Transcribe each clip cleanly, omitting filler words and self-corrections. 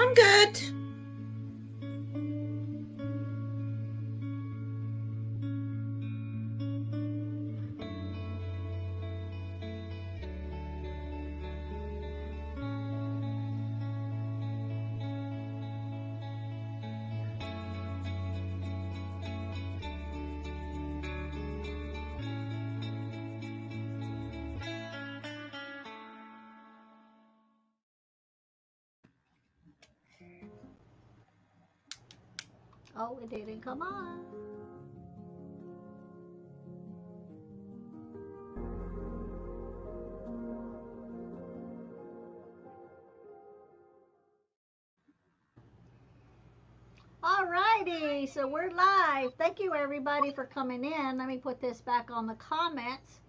I'm good. Oh, it didn't come on. All righty, so we're live. Thank you everybody for coming in. Let me put this back on the comments.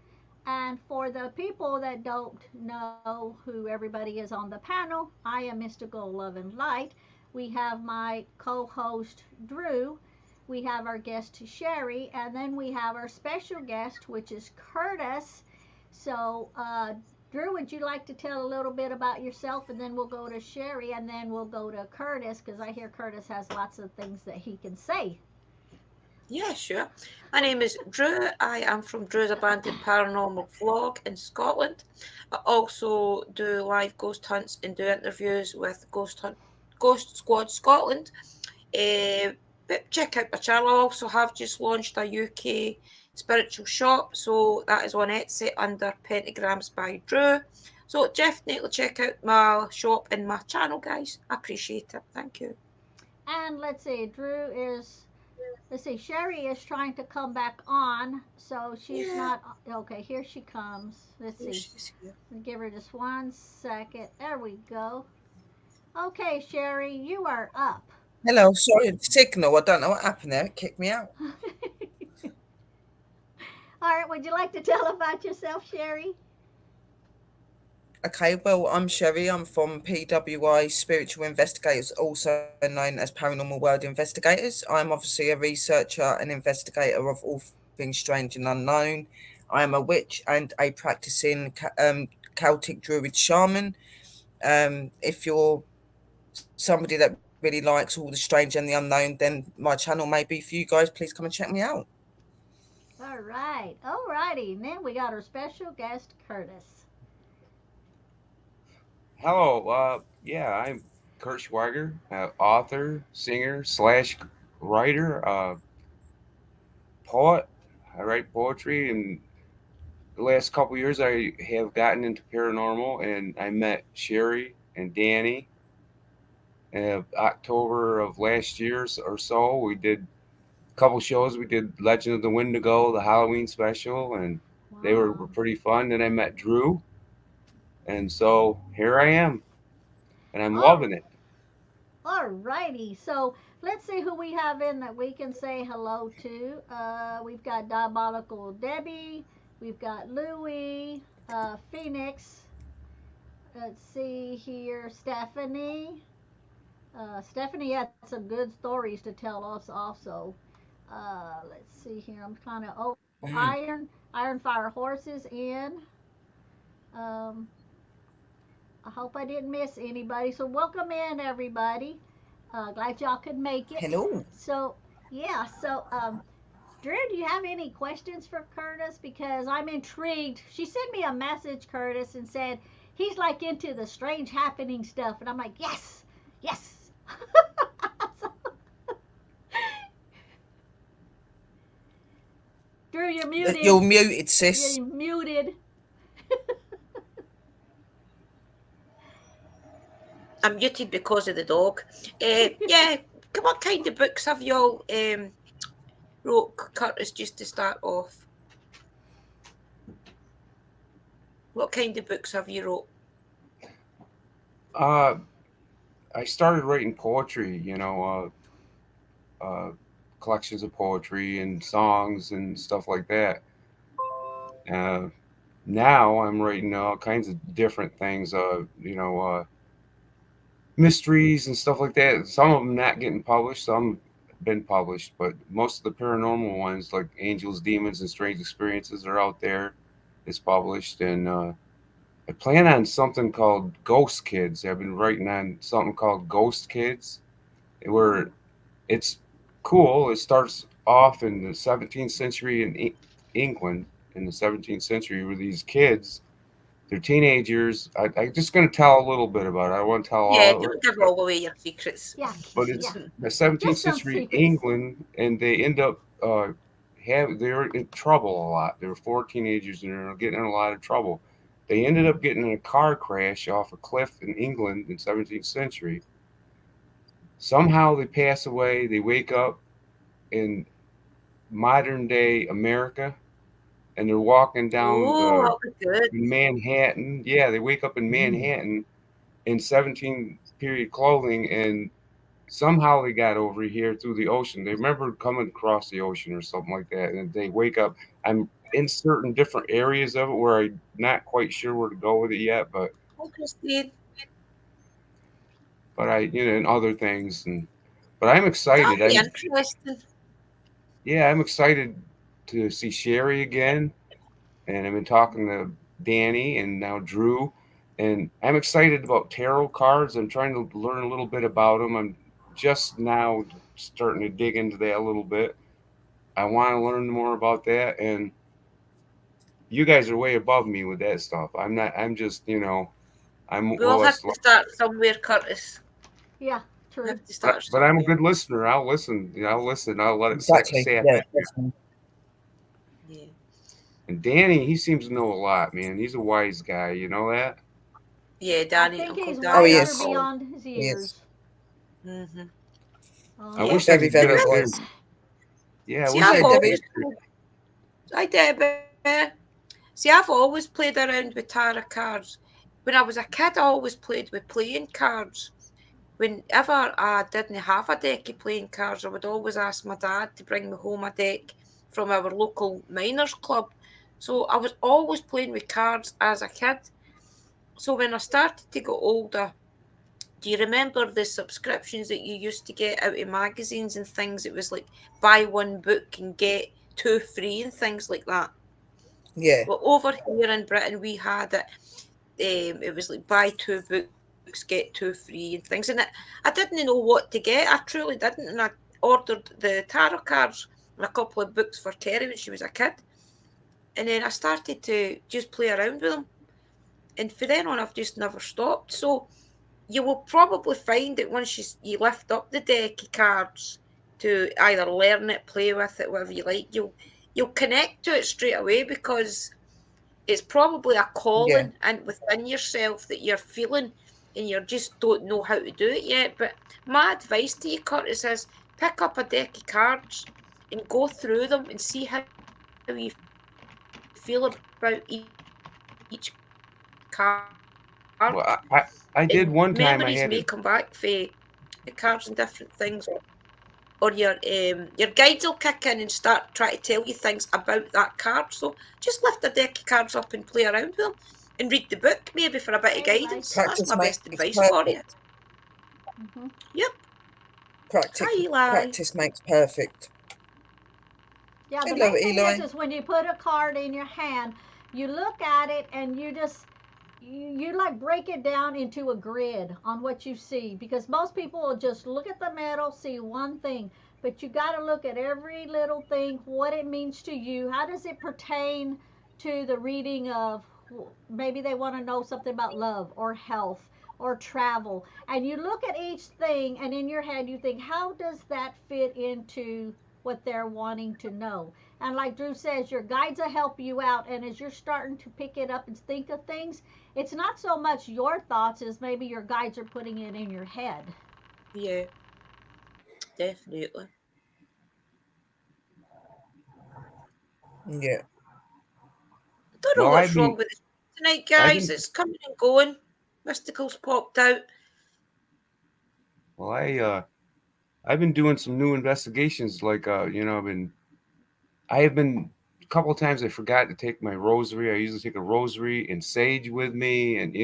And for the people that don't know who everybody is on the panel, I am Mystical Love and Light. We have my co host, Drew. We have our guest, Sherry. And then we have our special guest, which is Curtis. So, Drew, would you like to tell a little bit about yourself? And then we'll go to Sherry. And then we'll go to Curtis because I hear Curtis has lots of things that he can say. Yeah, sure. My name is Drew. I am from Drew's Abandoned Paranormal Vlog in Scotland. I also do live ghost hunts and do interviews with Ghost Squad Scotland. But check out my channel. I also have just launched a UK spiritual shop, so that is on Etsy under Pentagrams by Drew. So definitely check out my shop and my channel, guys. I appreciate it. Thank you. And let's see, let's see, Sherry is trying to come back on, so she's Yeah. not. Okay, here she comes. Let's Oh, see. she's here. Give her just 1 second. There we go. Okay, Sherry, you are up. Hello, sorry, signal. I don't know what happened there. It kicked me out. All right, would you like to tell about yourself, Sherry? Okay, well, I'm Sherry. I'm from PWI Spiritual Investigators, also known as Paranormal World Investigators. I'm obviously a researcher and investigator of all things strange and unknown. I am a witch and a practicing Celtic Druid shaman. If you're somebody that really likes all the strange and the unknown, then my channel may be for you guys. Please come and check me out. All right, all righty. And then we got our special guest, Curtis. Hello, yeah, I'm Kurt Schweiger, author, singer slash writer, poet. I write poetry, and the last couple years I have gotten into paranormal, and I met Sherry and Danny in October of last year or so. We did a couple shows. We did Legend of the Wendigo, the Halloween special, and were Wow. pretty fun. Then I met Drew, and so here I am, and I'm All, loving it. all righty. So let's see who we have in that we can say hello to. We've got Diabolical Debbie. We've got Louie, Phoenix. Let's see here, Stephanie. Stephanie had some good stories to tell us also. Let's see here. I'm trying to. Oh, Mm. Iron Fire Horses in. Um, I hope I didn't miss anybody. So welcome in everybody. Glad y'all could make it. Hello. So yeah. Drew, do you have any questions for Curtis? Because I'm intrigued. She sent me a message, Curtis, and said he's like into the strange happening stuff, and I'm like, yes, yes. So, Drew, you're muted. You're muted, sis. You're muted. I'm muted because of the dog. Yeah, what kind of books have y'all wrote, Curtis, just to start off? What kind of books have you wrote? Uh, I started writing poetry, collections of poetry and songs and stuff like that. Uh, Now I'm writing all kinds of different things, mysteries and stuff like that. Some of them not getting published, some been published, but most of the paranormal ones, like Angels, Demons, and Strange Experiences, are out there. It's published, and I plan on something called Ghost Kids. I've been writing on something called Ghost Kids, where it's cool. It starts off in the 17th century in England, in the 17th century, where these kids, they're teenagers. I'm just going to tell a little bit about it. I don't want to tell Yeah, all of it, don't give all away your secrets. Yeah, but yeah. it's the 17th Just some century secrets. England, and they end up they're in trouble a lot. There were 4 teenagers and they're getting in a lot of trouble. They ended up getting in a car crash off a cliff in England in 17th century. Somehow they pass away. They wake up in modern day America, and they're walking down Oh, that'll be good. Manhattan. Yeah, they wake up in Manhattan in 17 period clothing, and somehow they got over here through the ocean. They remember coming across the ocean or something like that, and they wake up. I'm in certain different areas of it where I'm not quite sure where to go with it yet, but Oh, Christine, and other things, but I'm excited. that'll be interesting. I'm excited to see Sherry again, and I've been talking to Danny and now Drew, and I'm excited about tarot cards. I'm trying to learn a little bit about them. I'm just now starting to dig into that a little bit. I want to learn more about that, and you guys are way above me with that stuff. I'm not. I'm just, I'm We all have Willis, to start somewhere, Curtis. Yeah, We true. have to start but I'm a somewhere. good listener. I'll listen. I'll listen. I'll let it Exactly. sat Yeah, there. definitely. Yeah. And Danny, he seems to know a lot, man. He's a wise guy. You know that? Yeah, I Danny, think Uncle he's Danny, Oh, he I wiser is. call him. beyond his He is. years. Mm-hmm. Oh, I Yeah. wish I Very, could get very up there. wise. Yeah, I See, wish I've I Yeah, could Debbie. always, I did. See, I've always played around with tarot cards. When I was a kid, I always played with playing cards. Whenever I didn't have a deck of playing cards, I would always ask my dad to bring me home a deck from our local miners club. So I was always playing with cards as a kid. So when I started to get older, do you remember the subscriptions that you used to get out of magazines and things? It was like buy one book and get two free and things like that. Yeah. Well, over here in Britain, we had it. It was like buy two books, get two free and things. And I didn't know what to get. I truly didn't. And I ordered the tarot cards and a couple of books for Kerry when she was a kid. And then I started to just play around with them. And from then on, I've just never stopped. So you will probably find that once you lift up the deck of cards to either learn it, play with it, whatever you like, you'll connect to it straight away because it's probably a Yeah. calling and within yourself that you're feeling and you just don't know how to do it yet. But my advice to you, Curtis, is pick up a deck of cards and go through them and see how you feel about each card. Well, And I did memories one may time. come I had back it. for the cards and different things, or your guides will kick in and start trying to tell you things about that card. So just lift a deck of cards up and play around with them and read the book maybe for a bit of great advice. guidance. That's Practice my makes best advice for you. perfect. Hmm. Yep. Practice, Hi, Eli. practice makes perfect. Yeah, the Hello, main thing Eli. is when you put a card in your hand, you look at it and you like break it down into a grid on what you see because most people will just look at the metal, see one thing, but you got to look at every little thing, what it means to you, how does it pertain to the reading of maybe they want to know something about love or health or travel, and you look at each thing and in your head you think how does that fit into what they're wanting to know. And like Drew says, your guides will help you out. And as you're starting to pick it up and think of things, it's not so much your thoughts as maybe your guides are putting it in your head. Yeah, definitely. Yeah. Don't know Well, what's wrong with it tonight, I've guys. been, It's coming and going. Mystical's popped out. well, I've been doing some new investigations. Like, I have been a couple of times I forgot to take my rosary. I usually take a rosary and sage with me, and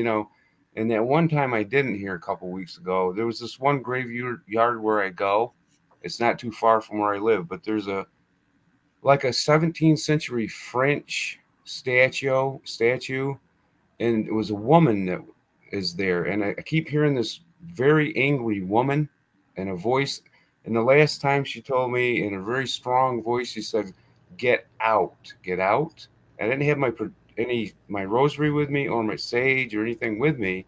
that one time I didn't here a couple weeks ago. There was this one graveyard where I go. It's not too far from where I live, but there's like a 17th century French statue, and it was a woman that is there, and I keep hearing this very angry woman and a voice. And the last time she told me in a very strong voice, she said, "Get out, get out." I didn't have my rosary with me or my sage or anything with me,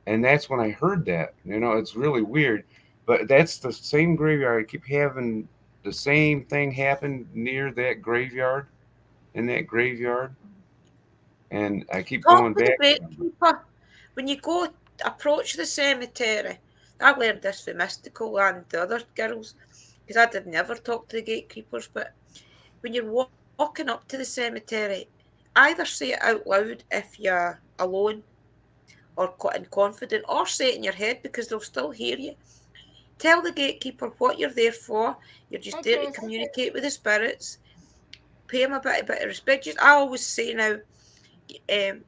and that's when I heard that. It's really weird, but that's the same graveyard. I keep having the same thing happen near that graveyard, in that graveyard, and I keep Talk going with the back. gatekeeper. When you go approach the cemetery, I learned this from Mystical and the other girls, because I did never talk to the gatekeepers. But when you're walking up to the cemetery, either say it out loud if you're alone or and confident, or say it in your head because they'll still hear you. Tell the gatekeeper what you're there for. You're just Hey, there to Chris. communicate with the spirits. Pay them a bit of respect. I always say now, um,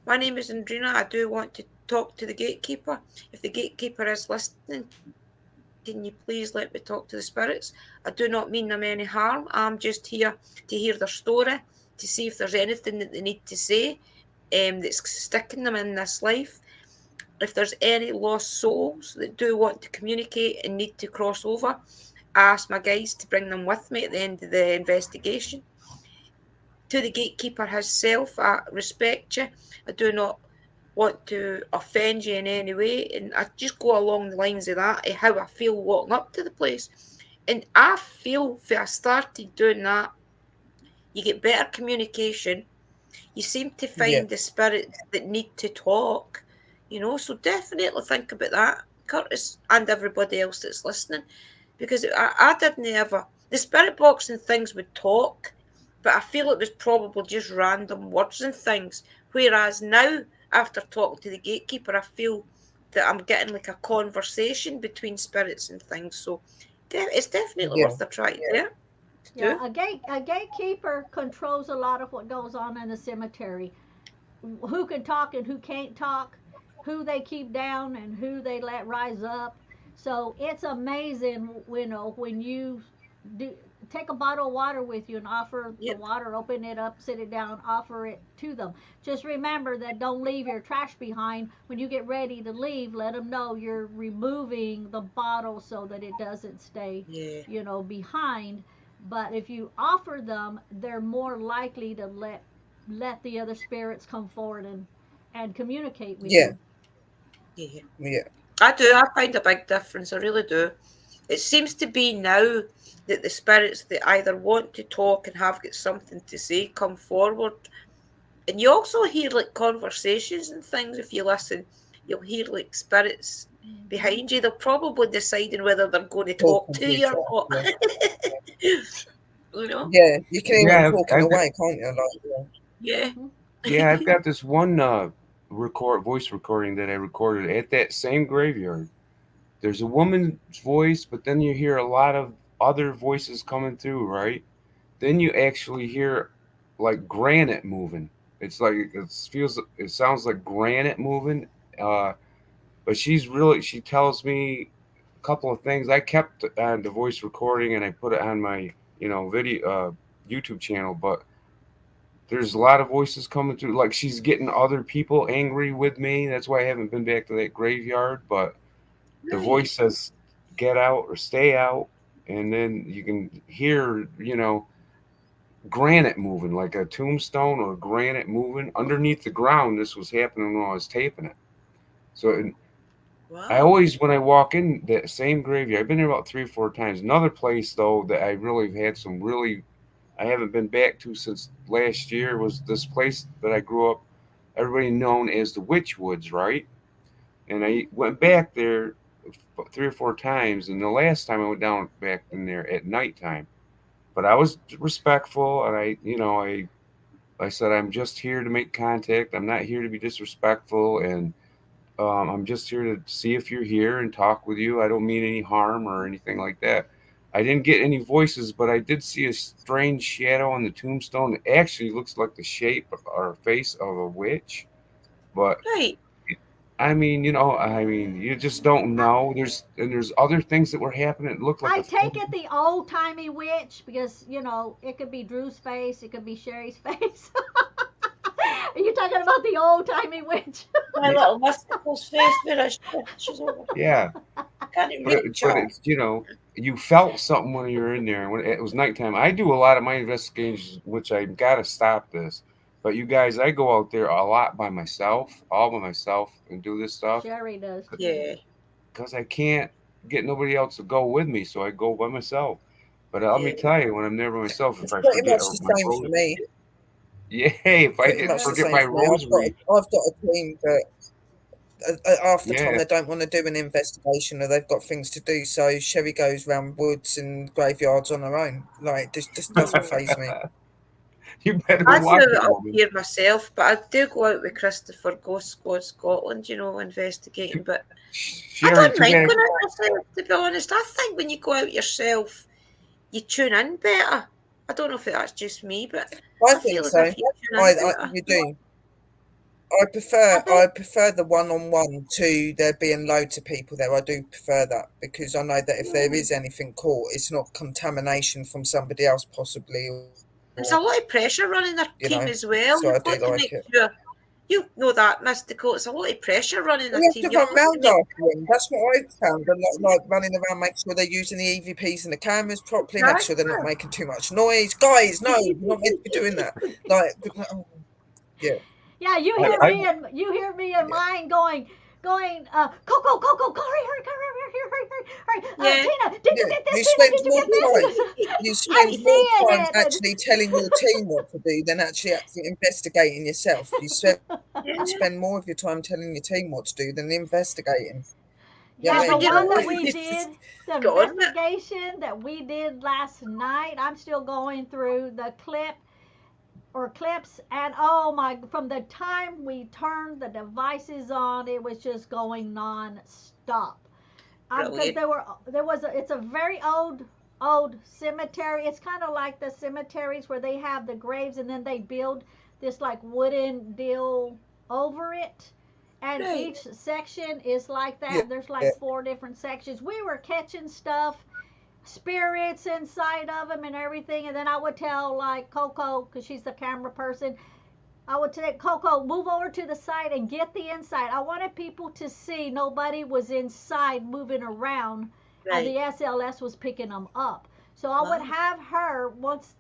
my name is Andrina. I do want to talk to the gatekeeper. If the gatekeeper is listening, can you please let me talk to the spirits? I do not mean them any harm. I'm just here to hear their story, to see if there's anything that they need to say that's sticking them in this life. If there's any lost souls that do want to communicate and need to cross over, I ask my guides to bring them with me at the end of the investigation. To the gatekeeper herself, I respect you. I do not want to offend you in any way, and I just go along the lines of that, of how I feel walking up to the place. And I feel if I started doing that, you get better communication. You seem to Yeah, find the spirits that need to talk, so definitely think about that, Curtis, and everybody else that's listening, because I didn't ever, the spirit box and things would talk, but I feel it was probably just random words and things. Whereas now, after talking to the gatekeeper, I feel that I'm getting like a conversation between spirits and things. So it's definitely yeah, worth a try there to Yeah, do. a gatekeeper controls a lot of what goes on in the cemetery. Who can talk and who can't talk, who they keep down and who they let rise up. So it's amazing, when you do take a bottle of water with you and offer the Yep. water, open it up, sit it down, offer it to them. Just remember that don't leave your trash behind. When you get ready to leave, let them know you're removing the bottle so that it doesn't stay, Yeah. behind. But if you offer them, they're more likely to let the other spirits come forward and communicate with yeah, you. Yeah. yeah, I do. I find a big difference. I really do. It seems to be now that the spirits that either want to talk and have got something to say come forward. And you also hear like conversations and things if you listen. You'll hear like spirits Hmm. behind you. They're probably deciding whether they're going to talk talking to to you each or other. not. Yeah, you know? yeah. You can hear them Yeah, talking away, can't you? Like, Yeah. Hmm. yeah, I've got this one voice recording that I recorded at that same graveyard. There's a woman's voice, but then you hear a lot of other voices coming through, right? Then you actually hear like granite moving. It's like it sounds like granite moving. Uh, but she tells me a couple of things. I kept the voice recording and I put it on my video YouTube channel, but there's a lot of voices coming through. Like she's getting other people angry with me. That's why I haven't been back to that graveyard. But the voice Right. says, "Get out or stay out," and then you can hear, granite moving, like a tombstone or granite moving underneath the ground. This was happening when I was taping it. So I Wow. always, when I walk in that same graveyard, I've been there about 3 or 4 times. Another place though that I really have had some really I haven't been back to since last year was this place that I grew up. Everybody known as the Witch Woods, right? And I went back there 3 or 4 times, and the last time I went down back in there at nighttime. But I was respectful, and I said I'm just here to make contact. I'm not here to be disrespectful, and I'm just here to see if you're here and talk with you. I don't mean any harm or anything like that. I didn't get any voices, but I did see a strange shadow on the tombstone. It actually looks like the shape or face of a witch. But Right. you just don't I, know. There's other things that were happening. It looked like I a take it the old timey witch because it could be Drew's face, it could be Sherry's face. Are you talking about the old timey witch? My Yeah, little mystical's face where she's over. yeah. I can't even But reach but her. it's you felt something when you were in there. When it was nighttime, I do a lot of my investigations, which I gotta stop this. But you guys, I go out there a lot by myself, all by myself, and do this stuff Sherry does too. Yeah, because I can't get nobody else to go with me, so I go by myself. But let me yeah. tell you, when I'm there by myself, if It's I pretty forget much the my same for rose, me. yeah, if I Pretty Yeah, much the forget same my for me. rosary, I've got a team that half the time yeah, they don't want to do an investigation or they've got things to do. So Sherry goes round woods and graveyards on her own. Like, just doesn't Oh. phase me. you better I do watch it it, up woman. here myself, but I do go out with Christopher Ghost Squad Scotland, investigating. But I Sherry, don't too mind bad. going out yourself, to be honest. I think when you go out yourself, you tune in better. I don't know if that's just me, but I I think feel as so. if you tune in better. You do. I I I think prefer the one-on-one to there being loads of people there. I do prefer that because I know that if there is anything caught, it's not contamination from somebody else possibly, There's a or lot of pressure running their you team know. as well. So I You've do got to like make it. sure you know that, Mystical. It's a lot of pressure running a We have team. to You've run got to round make after them. That's what I've found. And like running around, make sure they're using the EVPs and the cameras properly, make sure they're not sure. making too much noise. Guys, no, you're not meant to be doing that. Like, oh, yeah, yeah, I, I you hear me and yeah, mine going, Coco, Coco, go, hurry. Yeah. Tina, did you yeah. get this? You Tina, spend did you more get time. this? You I'm spend more seeing time it. actually telling your team what to do than actually investigating yourself. Yeah. Spend more of your time telling your team what to do than investigating. You know Yeah, Because what I the when mean? you're one that going, we Like, did, the go on, mate. investigation that we did last night, I'm still going through the clips, and oh my, from the time we turned the devices on, it was just going non-stop. Because Brilliant. it's a very old cemetery. It's kind of like the cemeteries where they have the graves and then they build this like wooden deal over it, and Right. each section is like yeah, that. There's yeah, like 4 different sections. We were catching stuff, spirits inside of them and everything, and then I would tell like Coco, because she's the camera person, I would tell Coco, move over to the side and get the inside. I wanted people to see nobody was inside moving around, and Right. the SLS was picking them up. So I would Wow. have her once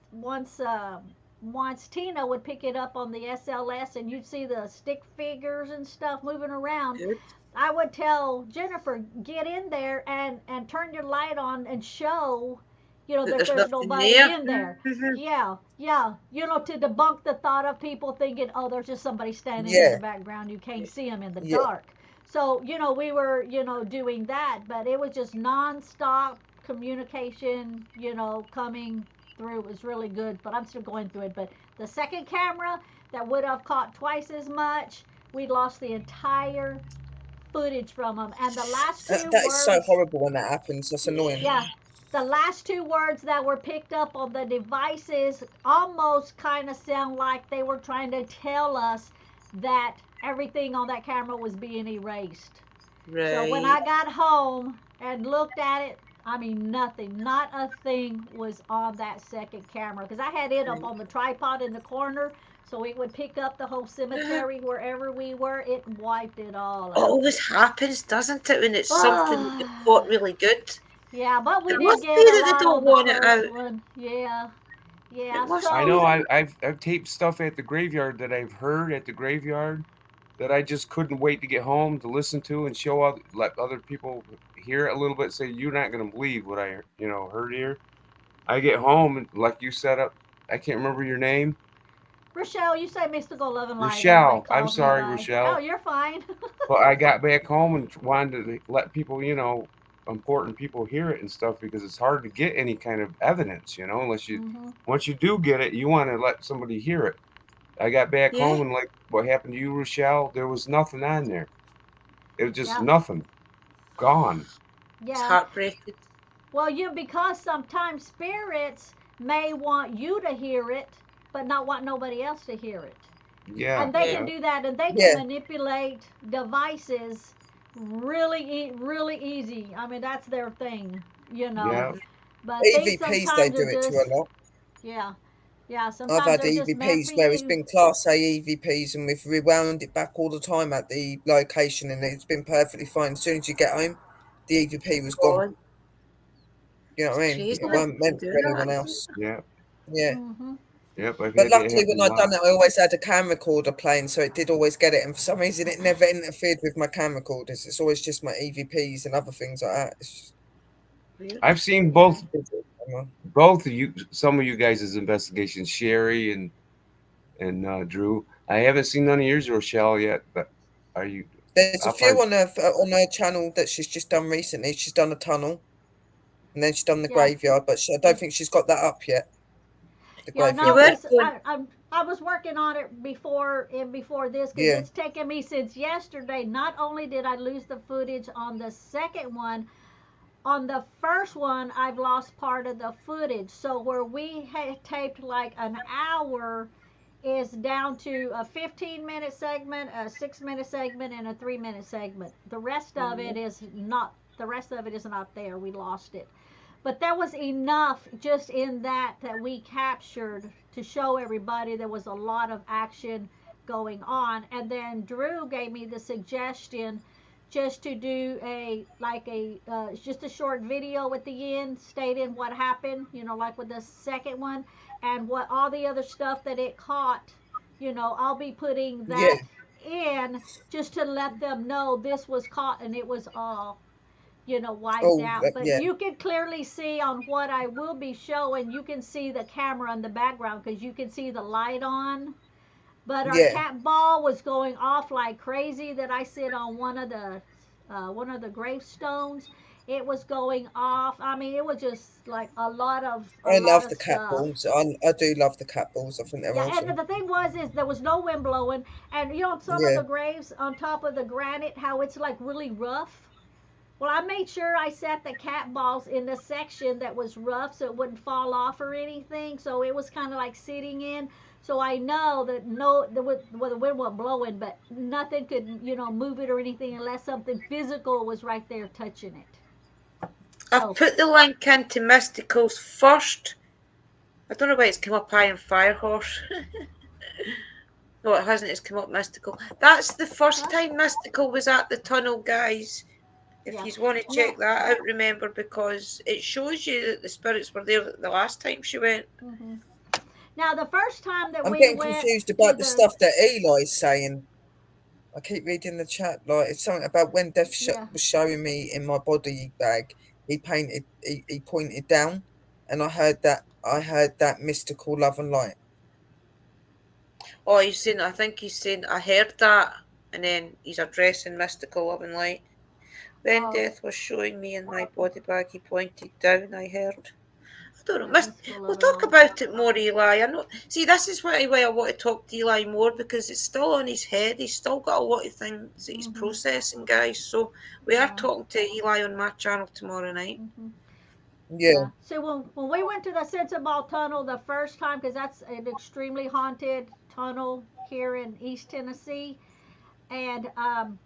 Tina would pick it up on the SLS, and you'd see the stick figures and stuff moving around. Good. I would tell Jennifer, get in there and turn your light on and show, That that there's there's nothing nobody there. in there. Mhm. Yeah, yeah. To debunk the thought of people thinking, oh, there's just somebody standing in yeah, the background. You can't see them in the yeah. dark. So, we were, doing that, but it was just nonstop communication, coming through. It was really good, but I'm still going through it. But the second camera that would have caught twice as much, we lost the entire footage from them. And the last two That is so words, horrible when that happens. That's annoying. yeah, the last two words that were picked up on the devices almost kind of sound like they were trying to tell us that everything on that camera was being erased. So when Right. I got home and looked at it, I mean, nothing, not a thing was on that second camera because I had it up on the tripod in the corner so it would pick up the whole cemetery wherever we were. It wiped it all out. Always happens, doesn't it, when it's something that you've Oh, caught really good? yeah, but we It did must get be a that they lot don't on the want it out. first one. Yeah, It yeah. must I be know So, that. I've taped stuff at the graveyard that I've heard at the graveyard that I just couldn't wait to get home to listen to and show let other people hear it a little bit. Say you're not gonna believe what I heard here. I get home and like you set up. I can't remember your name, Rochelle, you say Mystical Love and Light. Everybody Rochelle. I'm calls me sorry, by. Oh, Rochelle. you're fine. But I got back home and wanted to let people, important people hear it and stuff because it's hard to get any kind of evidence, unless you hmm once you do get it, you want to let somebody hear it. I got back Yeah. home and like what happened to you, Rochelle, there was nothing on there. It was just Yep. nothing. Gone. It's Yeah. heartbreaking. Well, because sometimes spirits may want you to hear it, but not want nobody else to hear it. Yeah, And they Yeah. can yeah, do that, and they can Yeah, manipulate devices really easy. I mean, that's their thing. yeah. Mhm. But things EVPs they sometimes do are it to a just, lot. yeah. Yeah, I've sometimes had they're just meant EVPs for where it's you. been Class A EVPs and we've rewound it back all the time at the location and it's been perfectly fine. As soon as you get home, the EVP was gone. God, You know it's what I mean? crazy It that weren't they can meant do for that. anyone else. Yeah. Yeah. Mm-hmm. Yep. I've But had that luckily happen when a I'd done lot. it, I always had a camera recorder playing, so it did always get it. And for some reason, it never interfered with my camera recorders. It's always just my EVPs and other things like that. It's just, Weird. I've seen Yeah. both of you, some of you guys' investigations, Sherry and Drew. I haven't seen none of yours, Rochelle, yet. But are you? there's a I'll few probably. on her channel that she's just done recently. She's done a tunnel and then she's done the Yeah. graveyard, but I don't think she's got that up yet. The Yeah, You no, graveyard. were because going, I was working on it before this because Yeah. it's taken me since yesterday. Not only did I lose the footage on the second one, on the first one I've lost part of the footage. So where we had taped like an hour is down to a 15-minute segment, a 6-minute segment, and a 3-minute segment. The rest of it is not. The rest of it is not there. We lost it. But there was enough just in that we captured to show everybody there was a lot of action going on. And then Drew gave me the suggestion just to do just a short video at the end stating what happened, like with the second one, and what all the other stuff that it caught. I'll be putting Yeah. that in just to let them know this was caught and it was all wiped Oh, out. But yeah. you can clearly see on what I will be showing, you can see the camera in the background because you can see the light on. But our Yeah. cat ball was going off like crazy that I sit on one of the gravestones. It was going off. I mean, it was just like a I lot love of the cat stuff. balls. I do love the cat balls. I think they're Yeah, and awesome. the thing was is there was no wind blowing, and some of Yeah. the graves on top of the granite, how it's like really rough. Well, I made sure I set the cat balls in the section that was rough so it wouldn't fall off or anything. So it was kind of like sitting in. So I know that the wind wasn't blowing, but nothing could, move it or anything unless something physical was right there touching it. I've So, put the link into Mystical's first. I don't know why it's come up Iron Firehorse. No, it hasn't. It's come up Mystical. That's the first huh? time Mystical was at the tunnel, guys. If Yeah. you want to No. check that out, remember, because it shows you that the spirits were there the last time she went. hmm Now, the first time that I'm we getting went confused to about the the, stuff that Eli's saying. I keep reading the chat. Like it's something about when Death yeah. was showing me in my body bag. He pointed down, and I heard that mystical love and light. Oh, he's saying, I think he's saying, I heard that. And then he's addressing Mystical Love and Light. When Oh, Death was showing me in my body bag, he pointed down, I heard. I don't know. mystical We'll love and talk light. about it more, Eli. I know. See, this is why I want to talk to Eli more because it's still on his head. He's still got a lot of things that he's hmm processing, guys. So we are Yeah. talking to Eli on my channel tomorrow night. hmm Yeah, Yeah. So when we went to the Sensabaugh Tunnel the first time, because that's an extremely haunted tunnel here in East Tennessee, and I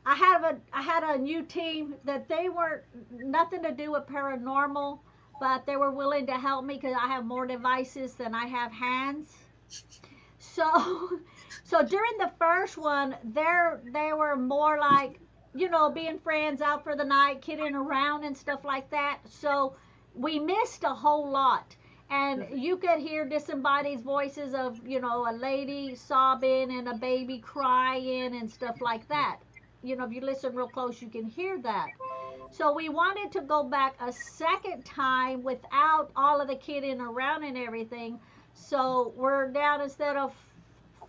had a new team that they were nothing to do with paranormal, but they were willing to help me because I have more devices than I have hands. So, so during the first one, they were more like, being friends out for the night, kidding around and stuff like that. So we missed a whole lot. And you could hear disembodied voices of, a lady sobbing and a baby crying and stuff like that. If you listen real close, you can hear that. So we wanted to go back a second time without all of the kidding around and everything. So we're down instead of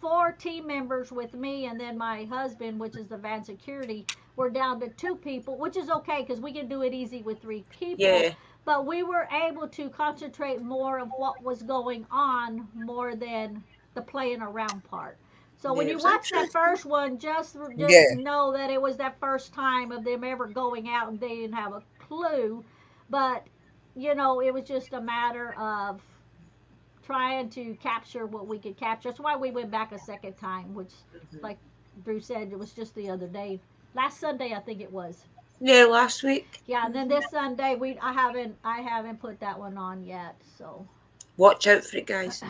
4 team members with me and then my husband, which is the van security, we're down to 2 people, which is okay because we can do it easy with 3 people. Yeah. But we were able to concentrate more of what was going on more than the playing around part. So when Yeah, it you was watch that interesting. first one, just yeah. know that it was that first time of them ever going out and they didn't have a clue. But it was just a matter of trying to capture what we could capture. That's why we went back a second time, which, like Drew said, it was just the other day, last Sunday, I think it was. Yeah, last week. Yeah, and then this Sunday I haven't put that one on yet. So Watch out for it, guys.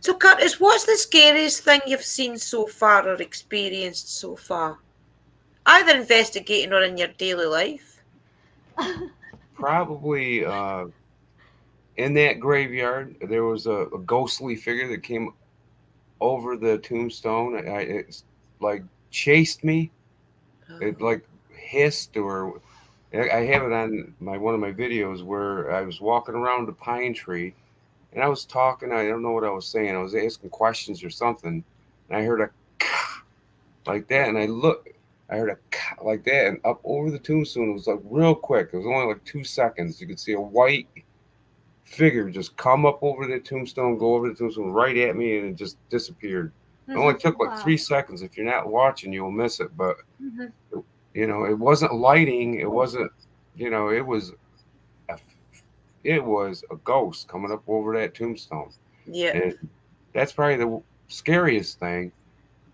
So, Curtis, what's the scariest thing you've seen so far or experienced so far? Either investigating or in your daily life? Probably in that graveyard, there was a ghostly figure that came over the tombstone. It's like chased me. It like hissed, or I have it on one of my videos where I was walking around the pine tree and I was talking. I don't know what I was saying. I was asking questions or something, and I heard a like that, and I heard a like that, and up over the tombstone. It was like real quick. It was only like 2 seconds. You could see a white figure just come up over the tombstone, go over the tombstone right at me, and it just disappeared. It only took like Wow. 3 seconds. If you're not watching, you'll miss it. But Mhm. it wasn't lighting. It wasn't. It was. A, it was a ghost coming up over that tombstone, Yeah. and that's probably the scariest thing.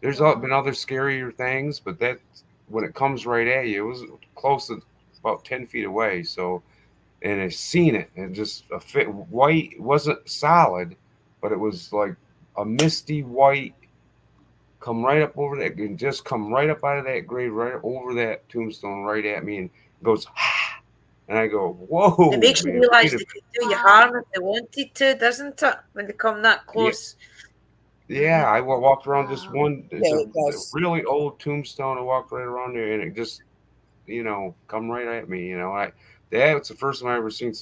There's Wow. been other scarier things, but that when it comes right at you, it was close to about 10 feet away. So, and I seen it, and just a fit white. It wasn't solid, but it was like a misty white come right up over that, and just come right up out of that grave, right over that tombstone, right at me, and goes, and I go, whoa, It makes you man, realise wait a they could do you Wow. harm if they wanted to, doesn't it? When they come that yeah, close. yeah. I walked around this Wow. one. It's Yeah, a it does. really old tombstone. I walked right around there, and it just come right at me. That's the first time I ever seen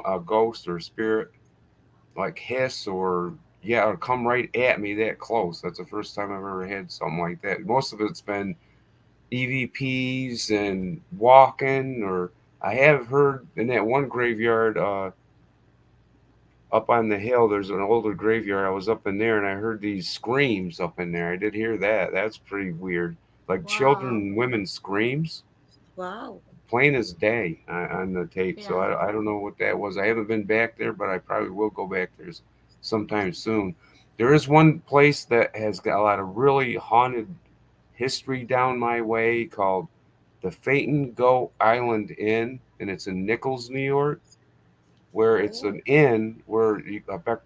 a ghost or a spirit like hiss or yeah, or come right at me that close. That's the first time I've ever had something like that. Most of it's been EVPs and walking, or I have heard in that one graveyard up on the hill. There's an older graveyard. I was up in there and I heard these screams up in there. I did hear that. That's pretty weird. Like children Wow. and women's screams, Wow. plain as day on the tape. So Yeah. I don't know what that was. I haven't been back there, but I probably will go back there sometime soon. There is one place that has got a lot of really haunted history down my way called the Phaeton Go Island Inn, and it's in Nichols, New York, where it's Oh. an inn where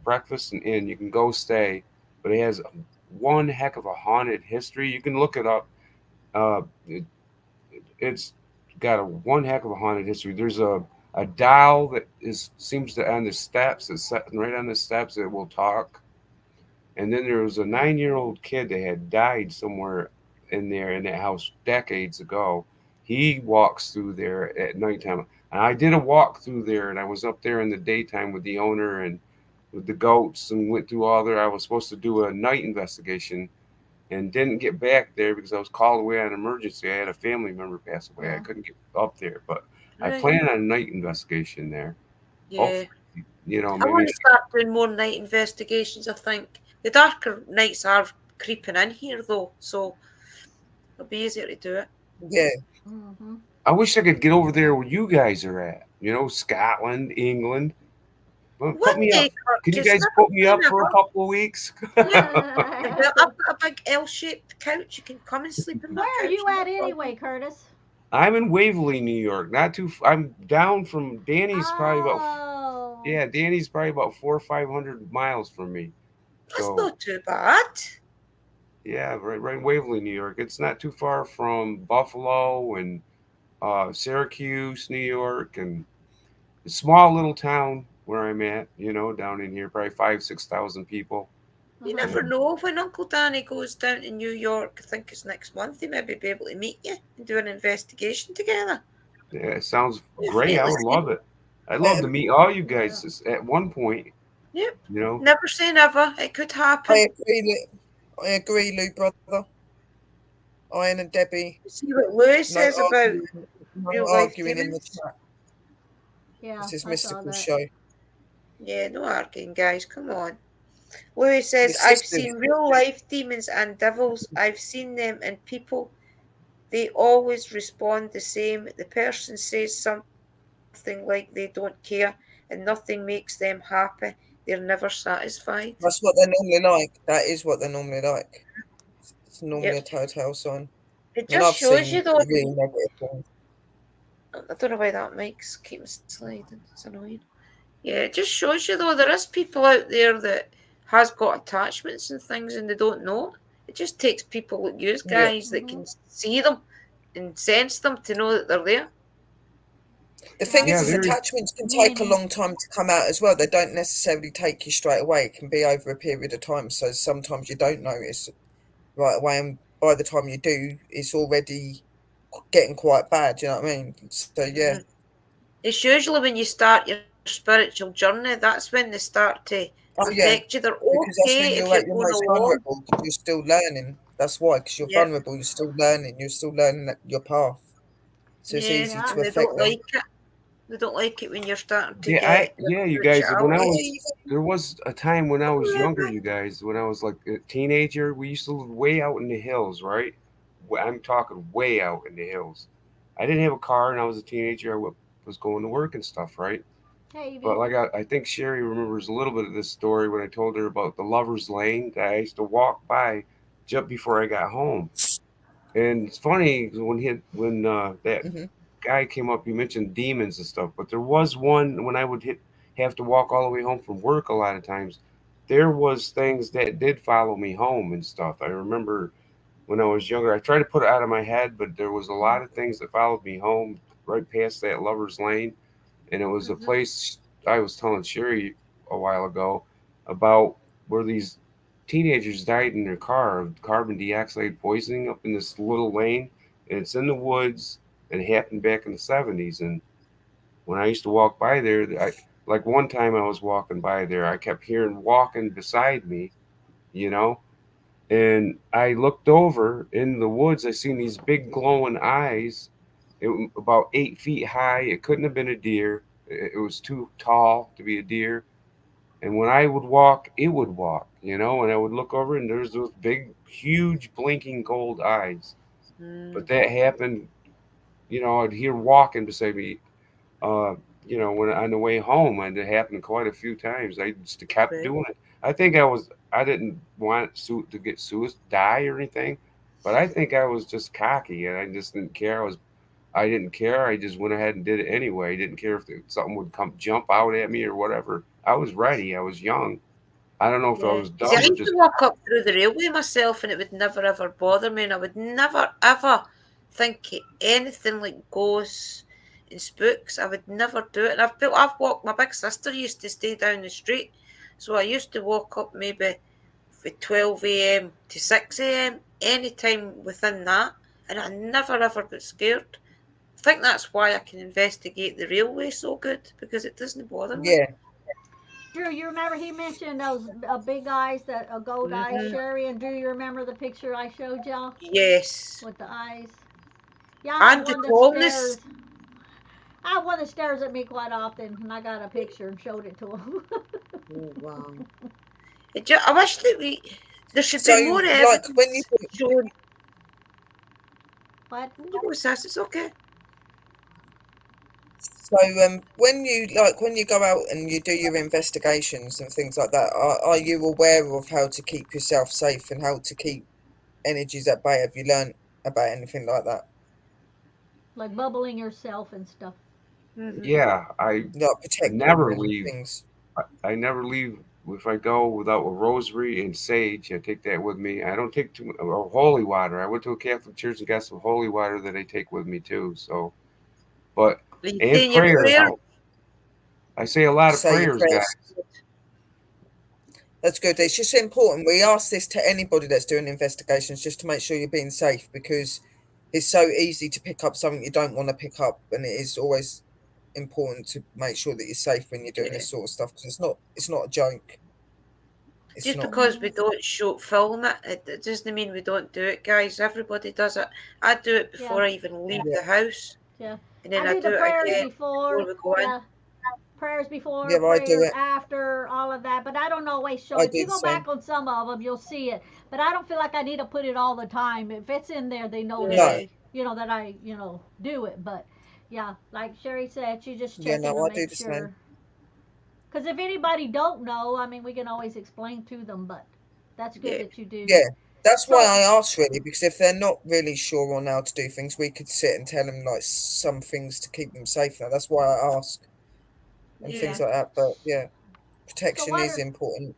breakfast and inn. You can go stay, but it has one heck of a haunted history. You can look it up. It, it's got one heck of a haunted history. There's a doll that seems to on the steps. It's sitting right on the steps that will talk. And then there was a 9-year-old kid that had died somewhere in there in that house decades ago. He walks through there at nighttime. And I did a walk through there, and I was up there in the daytime with the owner and with the goats, and went through all there. I was supposed to do a night investigation and didn't get back there because I was called away on emergency. I had a family member pass away. I Yeah. couldn't get up there, but I Right. plan on a night investigation there. Yeah. Hopefully, I maybe want to start doing more night investigations, I think. The darker nights are creeping in here, though, so it'll be easier to do it. Yeah, Mm-hmm. I wish I could get over there where you guys are at. Scotland, England. Well, put One me up. day, Can you Curtis, guys never put me say up for a never. couple of weeks? I've got a big L-shaped couch. You can come and sleep in my Where are couch. you no at problem. anyway, Curtis? I'm in Waverly, New York. Not too. I'm down from Danny's. Probably about. Oh. Yeah, Danny's probably about 400 or 500 miles from me. That's So not too bad. yeah, right in Waverly, New York. It's not too far from Buffalo and Syracuse, New York, and a small little town where I'm at. Down in here, probably 5,000 to 6,000 people. You Uh-huh. never know. When Uncle Danny goes down to New York, I think it's next month, he maybe be able to meet you and do an investigation together. Yeah, it sounds great. I would Definitely. love it. I'd love to meet all you guys at one point. Yep. You know, Never say never. It could happen. I agree, Lou, brother. Ian and Debbie. See what Louis No says about arguing, no real life arguing in the demons. chat. Yeah, This is I saw mystical that. show. Yeah, no arguing, guys. Come on. Louis says, It's I've sisters. seen real life demons and devils. I've seen them in people. They always respond the same. The person says something like they don't care and nothing makes them happy. They're never satisfied. That's what they're normally like. That is what they're normally like. It's normally Yep. a telltale sign. It And just I've shows seen you, though. really negative things. I don't know why that mic's keeps sliding. It's annoying. Yeah, it just shows you, though, there is people out there that has got attachments and things and they don't know. It just takes people like you Yeah. guys that can see them and sense them to know that they're there. The thing Yeah, is there is. attachments can take a Many. long time to come out as well. They don't necessarily take you straight away. It can be over a period of time. So sometimes you don't notice right away, and by the time you do, it's already getting quite bad. You know what I mean? So yeah, Mhm. It's usually when you start your spiritual journey, that's when they start to oh yeah, affect you. They're because that's okay when if you're you're at your going most along. vulnerable. Because you're still learning. That's why. Because you're Yeah, vulnerable, you're still learning. You're still learning your path. So it's yeah, easy Yeah. to and they affect don't them. like it. They don't like it when you're starting to Yeah, get your you guys. spirituality. There was a time when I was younger, you guys, when I was like a teenager, we used to live way out in the hills, right? I'm talking way out in the hills. I didn't have a car, and I was a teenager. Was going to work and stuff, right? Hey, But Evie. like I think Sherry remembers a little bit of this story when I told her about the Lovers Lane that I used to walk by just before I got home. And it's funny when that Hmm. guy came up, you mentioned demons and stuff, but there was one when I would have to walk all the way home from work a lot of times. There was things that did follow me home and stuff. I remember when I was younger, I tried to put it out of my head, but there was a lot of things that followed me home right past that Lover's Lane, and it was a Hmm. place I was telling Sherry a while ago about where these teenagers died in their car of carbon dioxide poisoning up in this little lane, and it's in the woods, and it happened back in the 70s. And when I used to walk by there, like one time I was walking by there, I kept hearing walking beside me, you know, and I looked over in the woods. I seen these big glowing eyes. About 8 feet high. It couldn't have been a deer. It was too tall to be a deer. And when I would walk, it would walk, and I would look over and there's those big, huge, blinking gold eyes. But Mm, that happened, I'd hear walking beside me, uh, when on the way home, and it happened quite a few times. I just kept right. doing it. I didn't want to get suicide, die or anything, but I think I was just cocky and I just didn't care. I didn't care. I just went ahead and did it anyway. I didn't care if something would come jump out at me or whatever. I was ready. I was young. I don't know if I Yeah. was See, I dumb or used to just walk up through the railway myself, and it would never ever bother me, and I would never ever think of anything like ghosts and spooks. I would never do it. And I've walked. My big sister used to stay down the street, so I used to walk up maybe from 12 a.m. to 6 a.m. any time within that, and I never ever got scared. I think that's why I can investigate the railway so good because it doesn't bother me. Yeah. Drew, you remember he mentioned those big eyes, that gold eyes, Hmm. Sherry? And Drew, you remember the picture I showed y'all Yes, with the eyes? Yeah, I had and the one that calmness. stares. I have one that stares at me quite often, and I got a picture and showed it to him. Oh wow. I wish that there should So be more like when you evidence showing. What? What's this? It's okay. So when you go out and you do your investigations and things like that, are you aware of how to keep yourself safe and how to keep energies at bay? Have you learned about anything like that? Like bubbling yourself and stuff. Hmm. yeah. I Like protecting never and leave. things. I never leave if I go without a rosary and sage. I take that with me. I don't take too or holy water. I went to a Catholic church and got some holy water that I take with me too. So, but Are you and saying your prayers prayer? help. I say a lot of Say your prayers, guys. prayers. That's good. It's just important. We ask this to anybody that's doing investigations just to make sure you're being safe because it's so easy to pick up something you don't want to pick up, and it is always important to make sure that you're safe when you're doing Yeah. this sort of stuff because it's not a joke. It's Just not. because we Hmm. don't show film it doesn't mean we don't do it, guys. Everybody does it. I do it Yeah, before I even leave Yeah, the house, yeah. and then I I do do the it prayers again before. before we go in. Yeah, prayers before, yeah. I do prayers it. after, all of that. But I don't always show I it. If do you the go back same. on some of them, you'll see it. But I don't feel like I need to put it all the time. If it's in there, they know that No. Yeah. I do it. But yeah, like Sherry said, she just Yeah. checking No. to I do make the same. sure. Because if anybody don't know, I mean, we can always explain to them. But that's good Yeah. that you do. Yeah. That's why So I asked really because if they're not really sure on how to do things, we could sit and tell them like some things to keep them safe. Now that's why I ask and Yeah. things yeah. like that. But yeah, So protection what is are important.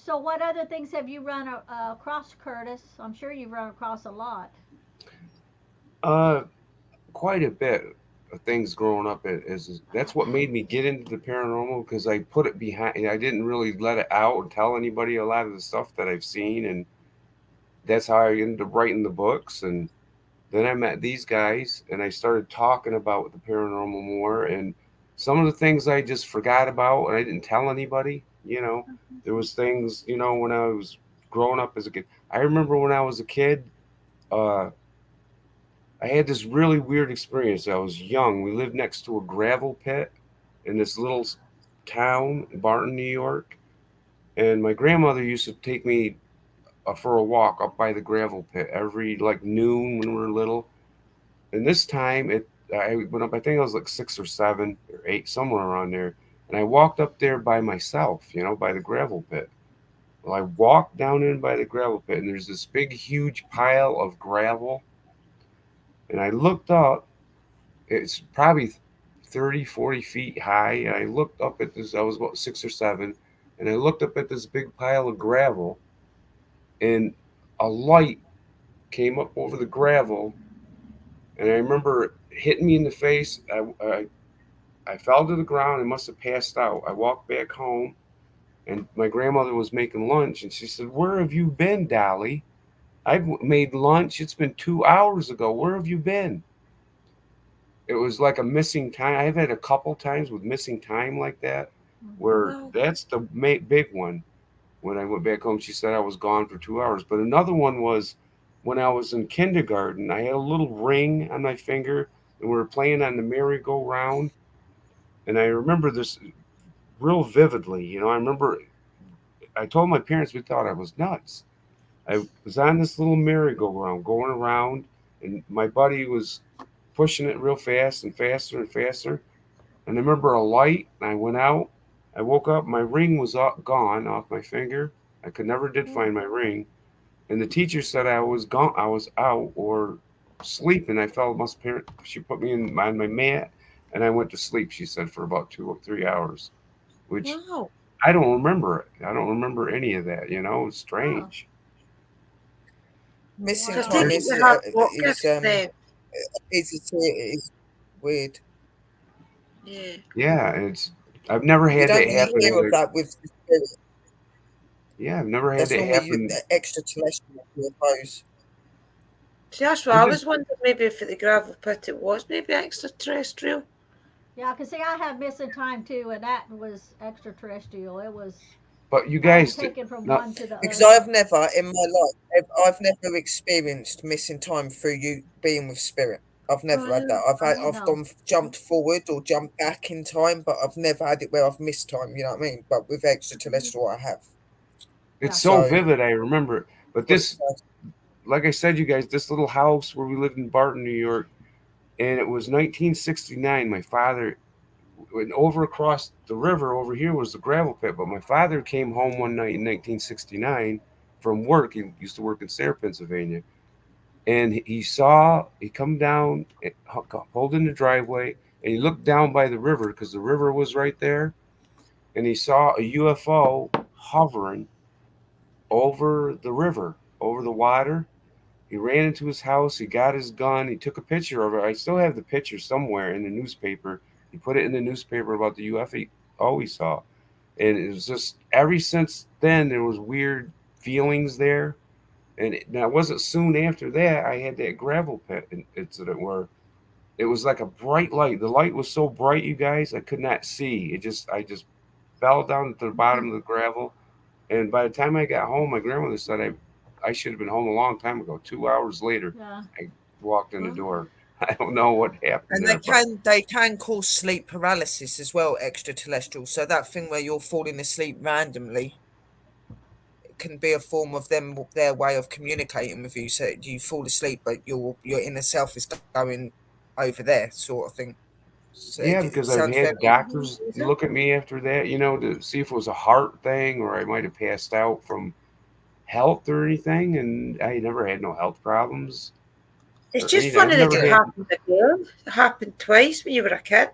So what other things have you run across, Curtis? I'm sure you've run across a lot. Uh, quite a bit of things growing up. Is that's what made me get into the paranormal because I put it behind. I didn't really let it out and tell anybody a lot of the stuff that I've seen, and that's how I ended up writing the books. And then I met these guys, and I started talking about the paranormal more. And some of the things I just forgot about, and I didn't tell anybody. There was things. When I was growing up as a kid. I remember when I was a kid. Uh, I had this really weird experience. I was young. We lived next to a gravel pit in this little town, Barton, New York. And my grandmother used to take me for a walk up by the gravel pit every like noon when we were little. And this time, I went up. I think I was like 6 or 7 or 8, somewhere around there. And I walked up there by myself, by the gravel pit. Well, I walked down in by the gravel pit, and there's this big, huge pile of gravel. And I looked up. It's probably 30, 40 feet high. And I looked up at this. I was about 6 or 7. And I looked up at this big pile of gravel. And a light came up over the gravel. And I remember it hitting me in the face. I fell to the ground and must have passed out. I walked back home. And my grandmother was making lunch. And she said, "Where have you been, Dolly? I've made lunch. It's been 2 hours ago. Where have you been?" It was like a missing time. I've had a couple times with missing time like that, where Wow. that's the big one. When I went back home, she said I was gone for 2 hours. But another one was when I was in kindergarten. I had a little ring on my finger, and we were playing on the merry-go-round. And I remember this real vividly. I remember I told my parents we thought I was nuts. I was on this little merry-go-round going around, and my buddy was pushing it real fast and faster and faster. And I remember a light, and I went out. I woke up, my ring was gone off my finger. I could never did find my ring. And the teacher said I was gone, I was out or sleeping. I fell, she put me on my mat, and I went to sleep, she said, for about 2 or 3 hours, which Wow. I don't remember it. I don't remember any of that, It's Wow. strange. Missing So I Wow. take time it is you have what is gift then? is weird. Yeah. Yeah, I've never You had don't that really happen. hear of that with the spirit. Yeah, I've never had That's that normally happen. extraterrestrial UFOs. See, that's what I I just was wondering. Maybe if at the gravel pit it was maybe extraterrestrial. Yeah, 'cause see, I have missing time too, and that was extraterrestrial. It was But you guys, taken from not one to the Because I've other. never in my life, I've never experienced missing time through you being with spirit. I've never had that. I've No. gone jumped forward or jumped back in time, but I've never had it where I've missed time. You know what I mean? But with extraterrestrial, I have. it's Yeah. so So vivid. I remember it. But what it this, does. like I said, you guys, this little house where we lived in Barton, New York, and it was 1969. My father went over across the river. Over here was the gravel pit. But my father came home one night in 1969 from work. He used to work in Sayre, Pennsylvania, and he come down, pulled in the driveway, and he looked down by the river because the river was right there, and he saw a UFO hovering over the river, over the water. He ran into his house. He got his gun. He took a picture of it. I still have the picture somewhere in the newspaper. He put it in the newspaper about the UFO he saw. And it was just, ever since then, there was weird feelings there. And now, it wasn't soon after that I had that gravel pit incident where it was like a bright light. The light was so bright, you guys, I could not see. I just fell down to the bottom of the gravel. And by the time I got home, my grandmother said I should have been home a long time ago. 2 hours later, Yeah. I walked in the Wow. door. I don't know what happened And there, but they can cause sleep paralysis as well, extraterrestrial. So that thing where you're falling asleep randomly can be a form of their way of communicating with you. So you fall asleep, but your inner self is going over there, sort of thing. So yeah, it because I've sounds had very doctors look at me after that, to see if it was a heart thing or I might have passed out from health or anything. And I never had no health problems It's or just anything. I've funny that never it yeah. had, happened again. It happened twice when you were a kid.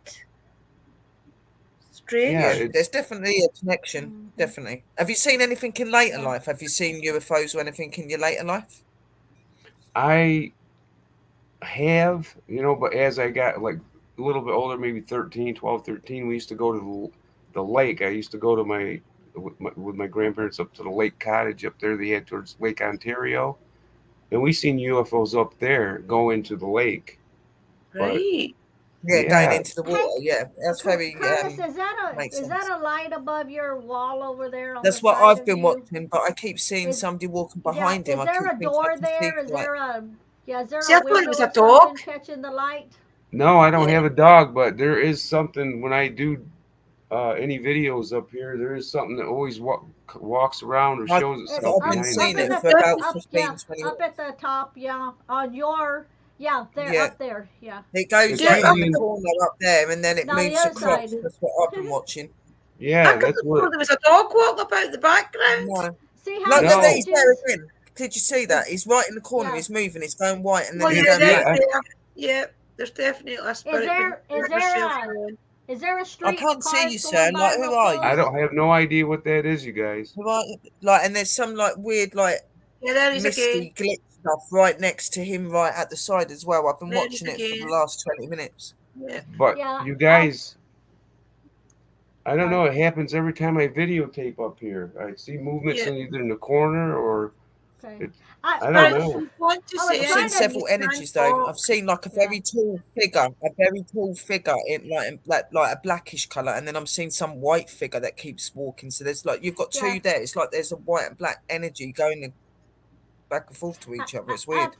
It's Strange. Yeah, Yeah, there's definitely a connection. Mhm. Definitely. Have you seen anything in later Yeah. life? Have you seen UFOs or anything in your later life? I have, but as I got like a little bit older, maybe 13, 12, 13, we used to go to the lake. I used to go to with my grandparents up to the lake cottage up there they had towards Lake Ontario. And we seen UFOs up there go into the lake. But Right. Yeah, going yeah, into the Hey, water. Yeah, that's very Curtis, makes is that sense. a light above your wall over there on the That's what side I've of been you? watching, but I keep seeing Is somebody walking Yeah, behind him. is I there keep a thinking I door can see there? like Is there See, a I thought it window was a or something dog. catching the light? no, I don't Yeah. have a dog, but there is something when I do any videos up here. There is something that always walks around or I've, shows It's itself I've been behind me. up seeing in it the for That about is- up yeah 15, 20 up minutes. at the top, yeah, on your yeah there Yeah, up there, yeah. it goes It's Yeah, right I, in the usually corner up there, and then it No, the moves other across. side. That's what I've been watching. I yeah, could that's have what. thought there was a dog walking about the background. No, See no, how the look, there No, he's there images again. Did you see is that? He's right in the corner. yeah. He's moving. He's going white, and then Well, he's Is yeah, going there's black. yeah, there. Yeah, there's definitely a is spirit being there is there herself a around. is there a I street can't see cars you, sir. going by Like, real who are I you? close? don't have no idea what that is, you guys. Who are you? Like, and there's some like weird, like Yeah, there is again. misty glitch stuff right next to him, right at the side as well. I've been There is watching it for the again. last 20 minutes. Yeah. But Yeah, you I guys, I don't know. It happens every time I videotape up here. I see movements Yeah. in either in the corner or okay. it. I I don't I But was if know. you want to I was say I've seen trying to anything, you several can energies though. I've talk. seen like a yeah. very tall figure, in like a blackish color, and then I'm seeing some white figure that keeps walking. So there's like you've got Yeah. two there. It's like there's a white and black energy going back and forth to each other. It's weird.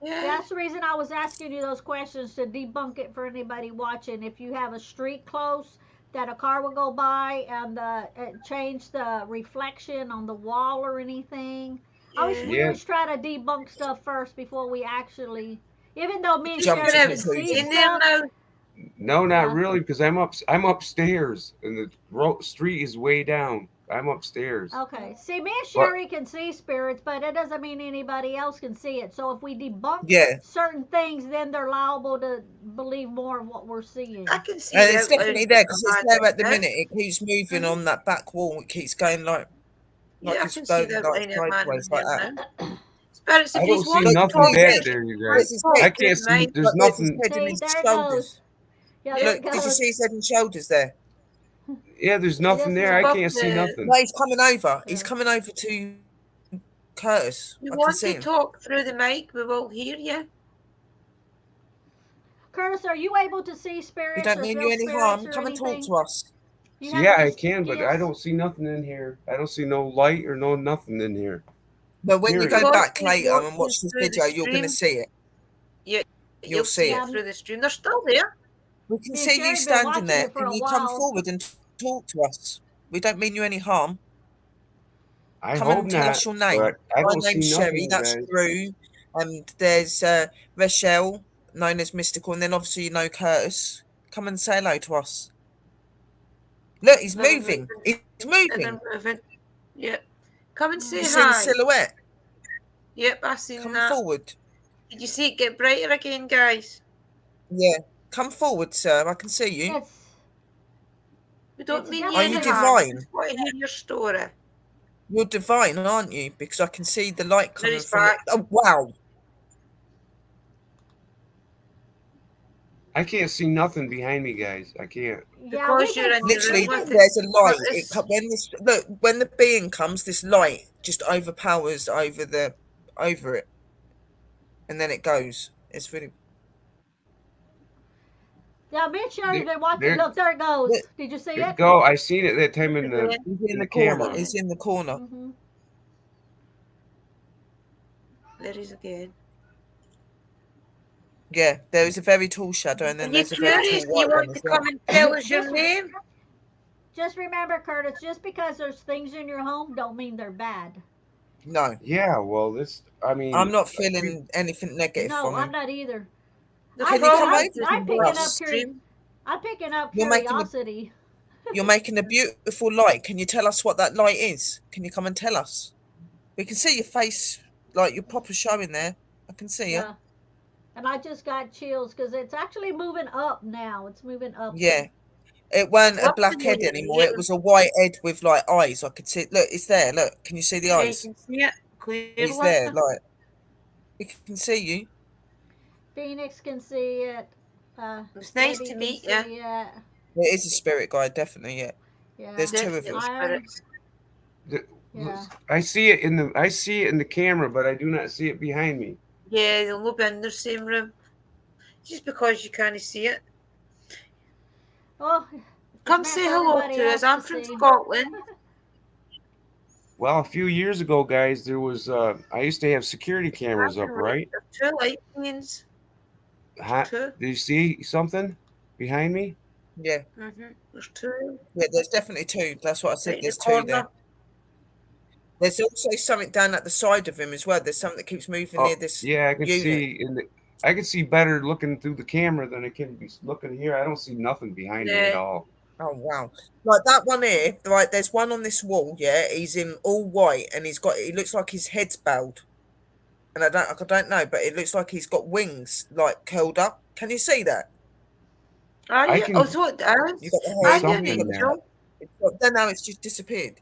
Yeah. That's the reason I was asking you those questions to debunk it for anybody watching. If you have a street close that a car will go by and it change the reflection on the wall or anything, Yeah. we Yeah, always try to debunk stuff first before we actually. Even though You me and think Jump you're to Sherry gonna can have see in conclusions. there stuff, now? no, not yeah, really, because I'm upstairs and the street is way down. I'm upstairs, okay. See, me and but Sherry can see spirits, but it doesn't mean anybody else can see it. So if we debunk Yeah, certain things, then they're liable to believe more of what we're seeing. I can see and the it's definitely outline there of because a it's man there at in the there. minute. It keeps moving Mhm. on that back wall. It keeps going like Yeah, I it's can see going the like outline of a man in sideways like there that. now. Spirits, I if you don't see want Look, to you can nothing talk see his back head. there, you want There's guys. to his talk head. I through can't the see. mind. There's Look, there's his nothing. head and See, his there it goes. shoulders. Yeah, there it Look, did you goes. see his head and shoulders there? Yeah, there's See, nothing this is there. I a Above can't see the, nothing. No, he's coming over. He's yeah. coming over to Curtis. you I can want see to him. talk through the mic, we will hear you. Curtis, are you able to see We spirits don't or mean feel you any spirits harm. or Come and talk anything? to us. You So have yeah, any I can, but I skills? don't see nothing in here. I don't see no light or no nothing in here. But when you If you go Period. want back to later watch and them watch this through the video, you're going to stream, see it. you, You'll you'll see see it. it Yeah, through the stream. They're still there. We can me and see you Sherry been standing watching there. it for Can a you come while. forward and talk to us? We don't mean you any harm. I Come hope and tell not, us your name. but I My don't see name's nothing, Sherry. you That's guys. Drew. And there's Rochelle, known as Mystical. And then obviously you know Curtis. Come and say hello to us. Look, he's They're moving. moving. He's And moving. they're moving. Yep. Come and say You see the hi. silhouette? Yep, I seen Come that. forward. Did you see it get brighter again, guys? Yeah. Come forward, sir. I can see you. It's We don't it's mean just you Are any you moving. harm. We divine? just want to hear your story. You're divine, aren't you? Because I can see the light There coming he's from it. back. Oh, wow. I can't see nothing behind me, guys. I can't. Yeah, Because you're in the Literally, room with there's a light. Curtis. When the being comes, this light just overpowers over it, and then it goes. It's really. Yeah, me and Sherry There, been watching. there, Look, there it goes. Look, Did you see there you it? go. I seen it that time Again. He's in in the the corner. camera. He's in the corner. Mm-hmm. There he's again. Yeah, there is a very tall shadow, and Are then you there's a very curious? tall Do you white one want as to well. come and tell us your name? Just remember, Curtis, just because there's things in your home don't mean they're bad. No, Yeah, well, I I'm mean, not feeling anything negative No, from I'm him. not either. The Can you come problem over is to I'm the picking up us? stream. I'm picking up You're making a- curiosity. You're making a beautiful light. Can you tell us what that light is? Can you come and tell us? We can see your face, like your proper showing there. I can see you. Yeah. And I just got chills because it's actually moving up now. It's moving up. Yeah. It weren't a Love black to know head your anymore. It name. was a white head with like eyes. I could see. Look, it's there. Look, can you see the Yeah, you eyes? can see it He's clearly. there. Like we can see you. Phoenix can see it. It's nice Debbie to can meet you. see it. It is a spirit guide, definitely. Yeah. Yeah. There's two of Definitely you. Iron. spirits. Yeah. I see it in the camera, but I do not see it behind me. Yeah, they'll not be in the same room. Just because you can't see it. Well, it's Come meant say for hello everybody to us. else I'm to from see. Scotland. Well, a few years ago, guys, there was I used to have security cameras up, right? There's two light beings. Two. Did you see something behind me? Yeah. There's two Yeah. There's definitely two. That's what I said. right in the There's two there. corner. There's also something down at the side of him as well. There's something that keeps moving near this Yeah, I can unit. see I can see better looking through the camera than I can be looking here. I don't see nothing behind me at Yeah. all. Oh wow! Like that one here, right? There's one on this wall. Yeah, he's in all white, and he looks like his head's bowed, and I don't know, but it looks like he's got wings like curled up. Can you see that? Are I you? can Oh, so it is. You got the see Are head. you an something there. angel? Then now it's just disappeared.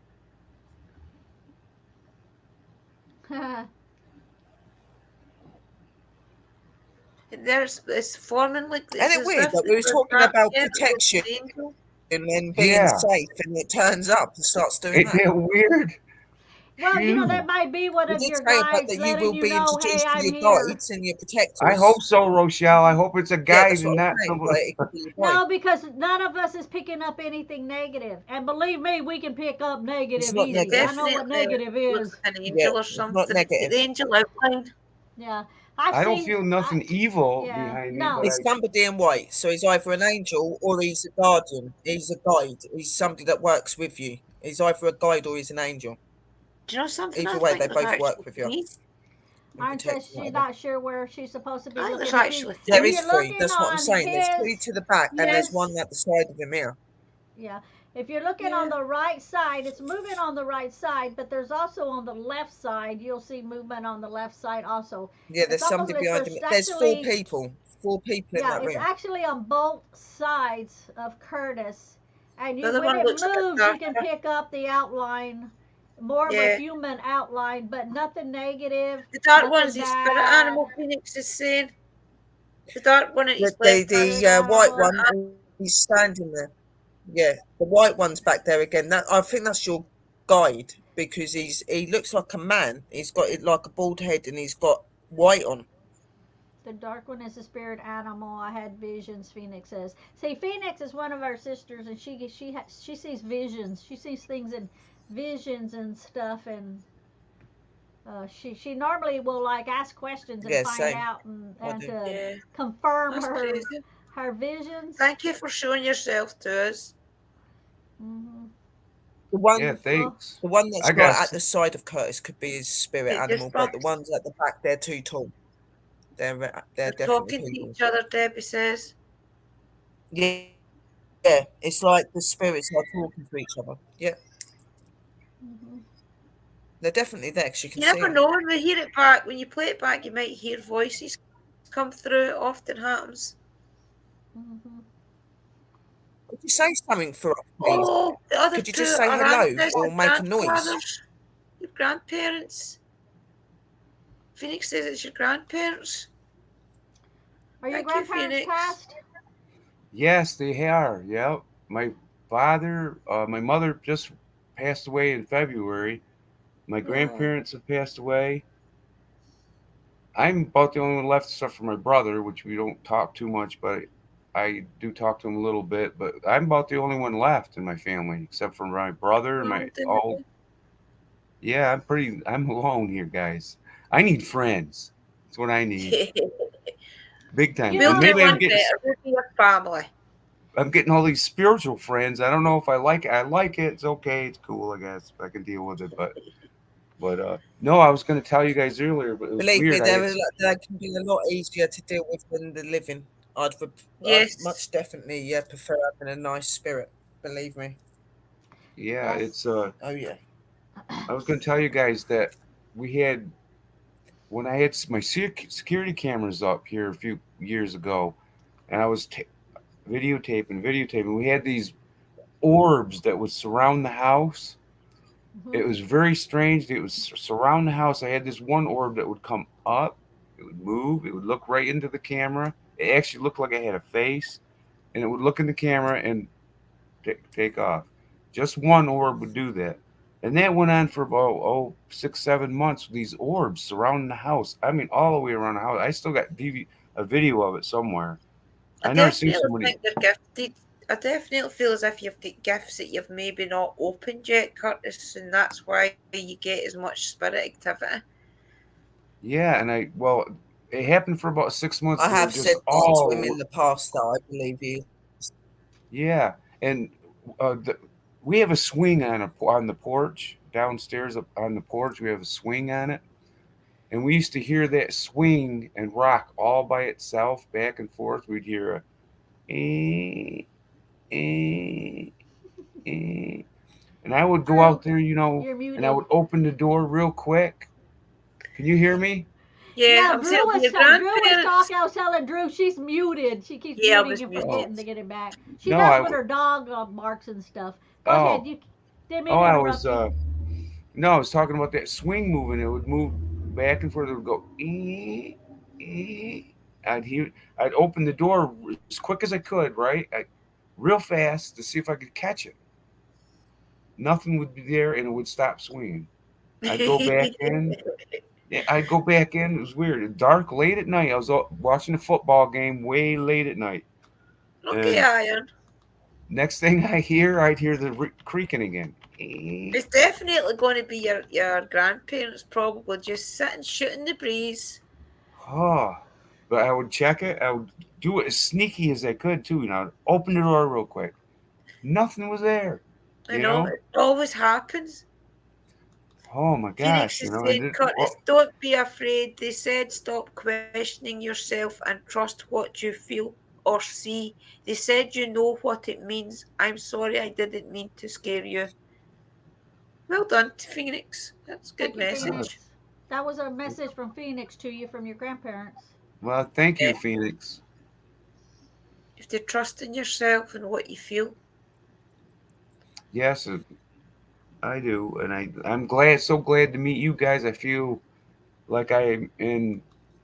It's forming like Isn't it weird that we were talking about protection and then being Yeah. safe, and it turns up and starts doing Ain't that. that weird? Well, you know, Phew. that might be one You of did your say about guides that you letting will you be know, hey, introduced to I'm your here. guides and your protectors. I hope so, Rochelle. I hope it's a Yeah, guide that's and what not I'm saying. someone. Like, it could be your guide. No, because none of us is picking up anything negative. And believe me, we can pick up negative not easy. negative. I know what negative Looks is. like an Yeah, angel or it's something. not negative. The angel outline. Yeah. I don't feel nothing evil yeah, behind me, no. but It's somebody in white, so he's either an angel or he's a guardian. He's a guide. He's somebody that works with you. He's either a guide or he's an angel. Do you know something? Either I way, think they there's both work actually with you. three. and Iron protect says you, she's whatever. not sure where she's supposed to be I think looking. there's actually There three. is you're three. looking That's what I'm on saying. There's two his- to the back, and there's Yes. one at the side of him here. Yeah. If you're looking on the right side, it's moving on the right side, but there's also on the left side, you'll see movement on the left side also. Yeah, there's It's somebody almost- behind there's him. There's four actually- people. Four people in Yeah, that it's room. actually on both sides of Curtis. And The other when one it looks a bit moves, you can darker. pick up the outline, more of a Yeah. human outline, but nothing negative. The dark nothing one's the spirit bad. animal Phoenix is saying. The dark one at his The left. white one, he's standing there. Yeah, the white one's back there again. That I think that's your guide because he looks like a man. He's got like a bald head and he's got white on. The dark one is a spirit animal. I had visions, Phoenix says. See, Phoenix is one of our sisters, and she sees visions. She sees things in visions and stuff, and she normally will like ask questions and Yeah, find same. out and do. to Yeah. confirm That's her crazy. visions. Thank you for showing yourself to us. Hmm. The one, yeah, thanks. the one that's I right got- at the side of Curtis could be his spirit It just animal, but the bumps. ones at the back, they're too tall. They're They're definitely talking to people. each other, Debbie says. Yeah, yeah. It's like the spirits are talking to each other. Yeah, Hmm. they're definitely there because you can You see never them. know when we hear it back. When you play it back, you might hear voices come through. It often happens. Hmm. Could you say something for us, please? Oh, the other Could you two just say are hello ancestors, or make a noise? grandfathers, your grandparents. Phoenix says it's your grandparents. Are your Thank you, grandparents Phoenix. passed? Yes, they are. Yep. My father, my mother just passed away in February. My grandparents have passed away. I'm about the only one left except for my brother, which we don't talk too much, but I do talk to him a little bit. But I'm about the only one left in my family, except for my brother and my all. Yeah, I'm alone here, guys. I need friends. That's what I need. Big time. You We'll know- do Maybe one better. We'll be a family. I'm getting all these spiritual friends. I don't know if I like it. I like it. It's okay. It's cool, I guess. I can deal with it. But no, I was going to tell you guys earlier, but it was Believe me, weird. they can be a lot easier to deal with than the living. I'd Yes. much definitely prefer having a nice spirit. Believe me. Yeah, Yes. it's Oh yeah. I was going to tell you guys that we had when I had my security cameras up here a few years ago, and videotaping. We had these orbs that would surround the house. Hmm. It was very strange. It would surround the house. I had this one orb that would come up. It would move. It would look right into the camera. It actually looked like I had a face, and it would look in the camera and take off. Just one orb would do that. And that went on for about 6, 7 months. These orbs surrounding the house. I mean, all the way around the house. I still got a video of it somewhere. I I never seen definitely somebody. think you're gifted. I definitely feel as if you've got gifts that you've maybe not opened yet, Curtis, and that's why you get as much spirit activity. Yeah, and it happened for about 6 months. I They were have said just that to him all in the past that I believe you. yeah, and we have a swing on the porch downstairs on the porch. We have a swing on it, and we used to hear that swing and rock all by itself, back and forth. We'd hear a, eh, eh, eh, and I would go Drew, out there, you're and I muted. would open the door real quick. Can you hear me? Yeah, Yeah, I'm saying your Drew was grandparents. talking. I was telling Drew she's muted. She keeps Yeah, I muting was and muted. Oh forgetting to get it back. She no, does with her dog barks and stuff. Go oh ahead. You didn't mean oh, to I was interrupt you. no, I was talking about that swing moving. It would move back and forth. It would go ee. I'd hear. I'd open the door as quick as I could, right? Real fast to see if I could catch it. Nothing would be there, and it would stop swinging. I'd go back in. Yeah, I'd go back in. It was weird. It dark, late at night. I was watching a football game way late at night, Okay, and Iron. next thing I'd hear the creaking again. It's definitely going to be your grandparents probably just sitting shooting the breeze. Oh, but I would check it. I would do it as sneaky as I could too. Open the door real quick. Nothing was there. You You know, know. it always happens. Oh my Phoenix gosh. is And saying, Curtis, don't be afraid. They said stop questioning yourself and trust what you feel or see. They said you know what it means. I'm sorry I didn't mean to scare you. Well done, Phoenix. That's a good Thank you, uh, message. Phoenix. That was a message from Phoenix to you from your grandparents. well, thank Yeah. you, Phoenix. You have to trust in yourself and what you feel. Yes, I do, and I'm glad, so glad to meet you guys. I feel like I'm in,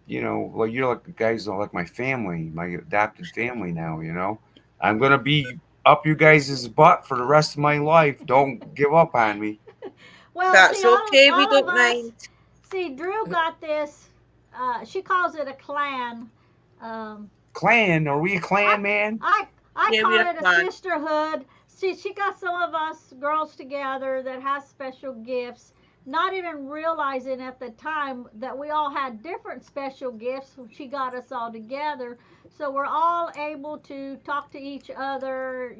like you're like guys are like my family, my adopted family now. I'm gonna be up you guys' butt for the rest of my life. Don't give up on me. Well, see, That's okay. We all of don't us. mind. See, Drew got this. She calls it a clan. Um, Clan? Are we a I, clan, man? I Yeah, call we're a it a clan. sisterhood. See, she got some of us girls together that has special gifts, not even realizing at the time that we all had different special gifts. She got us all together. So we're all able to talk to each other,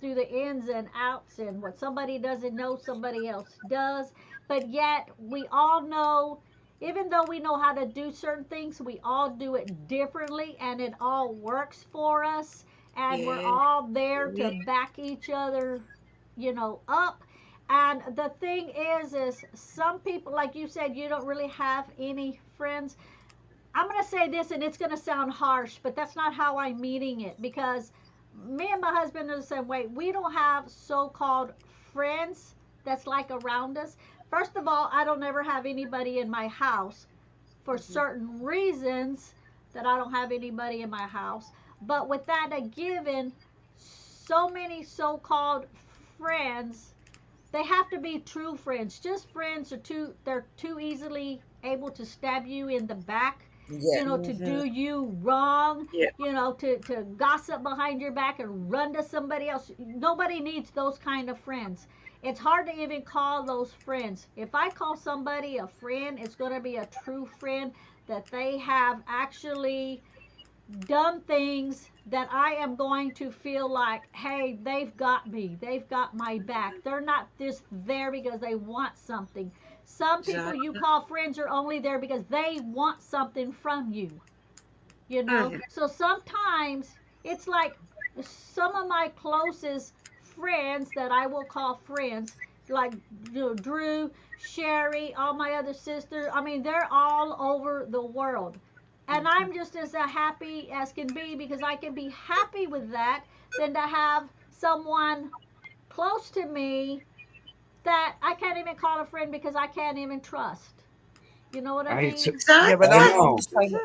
through the ins and outs, and what somebody doesn't know, somebody else does. But yet, we all know, even though we know how to do certain things, we all do it differently, and it all works for us, and we're Yeah. all there to We, back each other, up. And the thing is some people, like you said, you don't really have any friends. I'm going to say this, and it's going to sound harsh, but that's not how I'm meaning it, because me and my husband are the same way. We don't have so-called friends that's like around us. First of all, I don't ever have anybody in my house for mhm. certain reasons that I don't have anybody in my house. But with that a given, so many so-called friends, they have to be true friends. Just friends are they're too easily able to stab you in the back, Yeah. to Mhm. do you wrong, Yeah. to gossip behind your back and run to somebody else. Nobody needs those kind of friends. It's hard to even call those friends. If I call somebody a friend, it's going to be a true friend that they have actually done things that I am going to feel like, hey, they've got me. They've got my back. They're not just there because they want something. Some people you Exactly. call friends are only there because they want something from you. Mhm. So sometimes it's like some of my closest friends that I will call friends, like Drew, Sherry, all my other sisters. I mean, they're all over the world. And I'm just as happy as can be because I can be happy with that than to have someone close to me that I can't even call a friend because I can't even trust. You know what I I mean? Yeah, but I Exactly. I'm know. the same.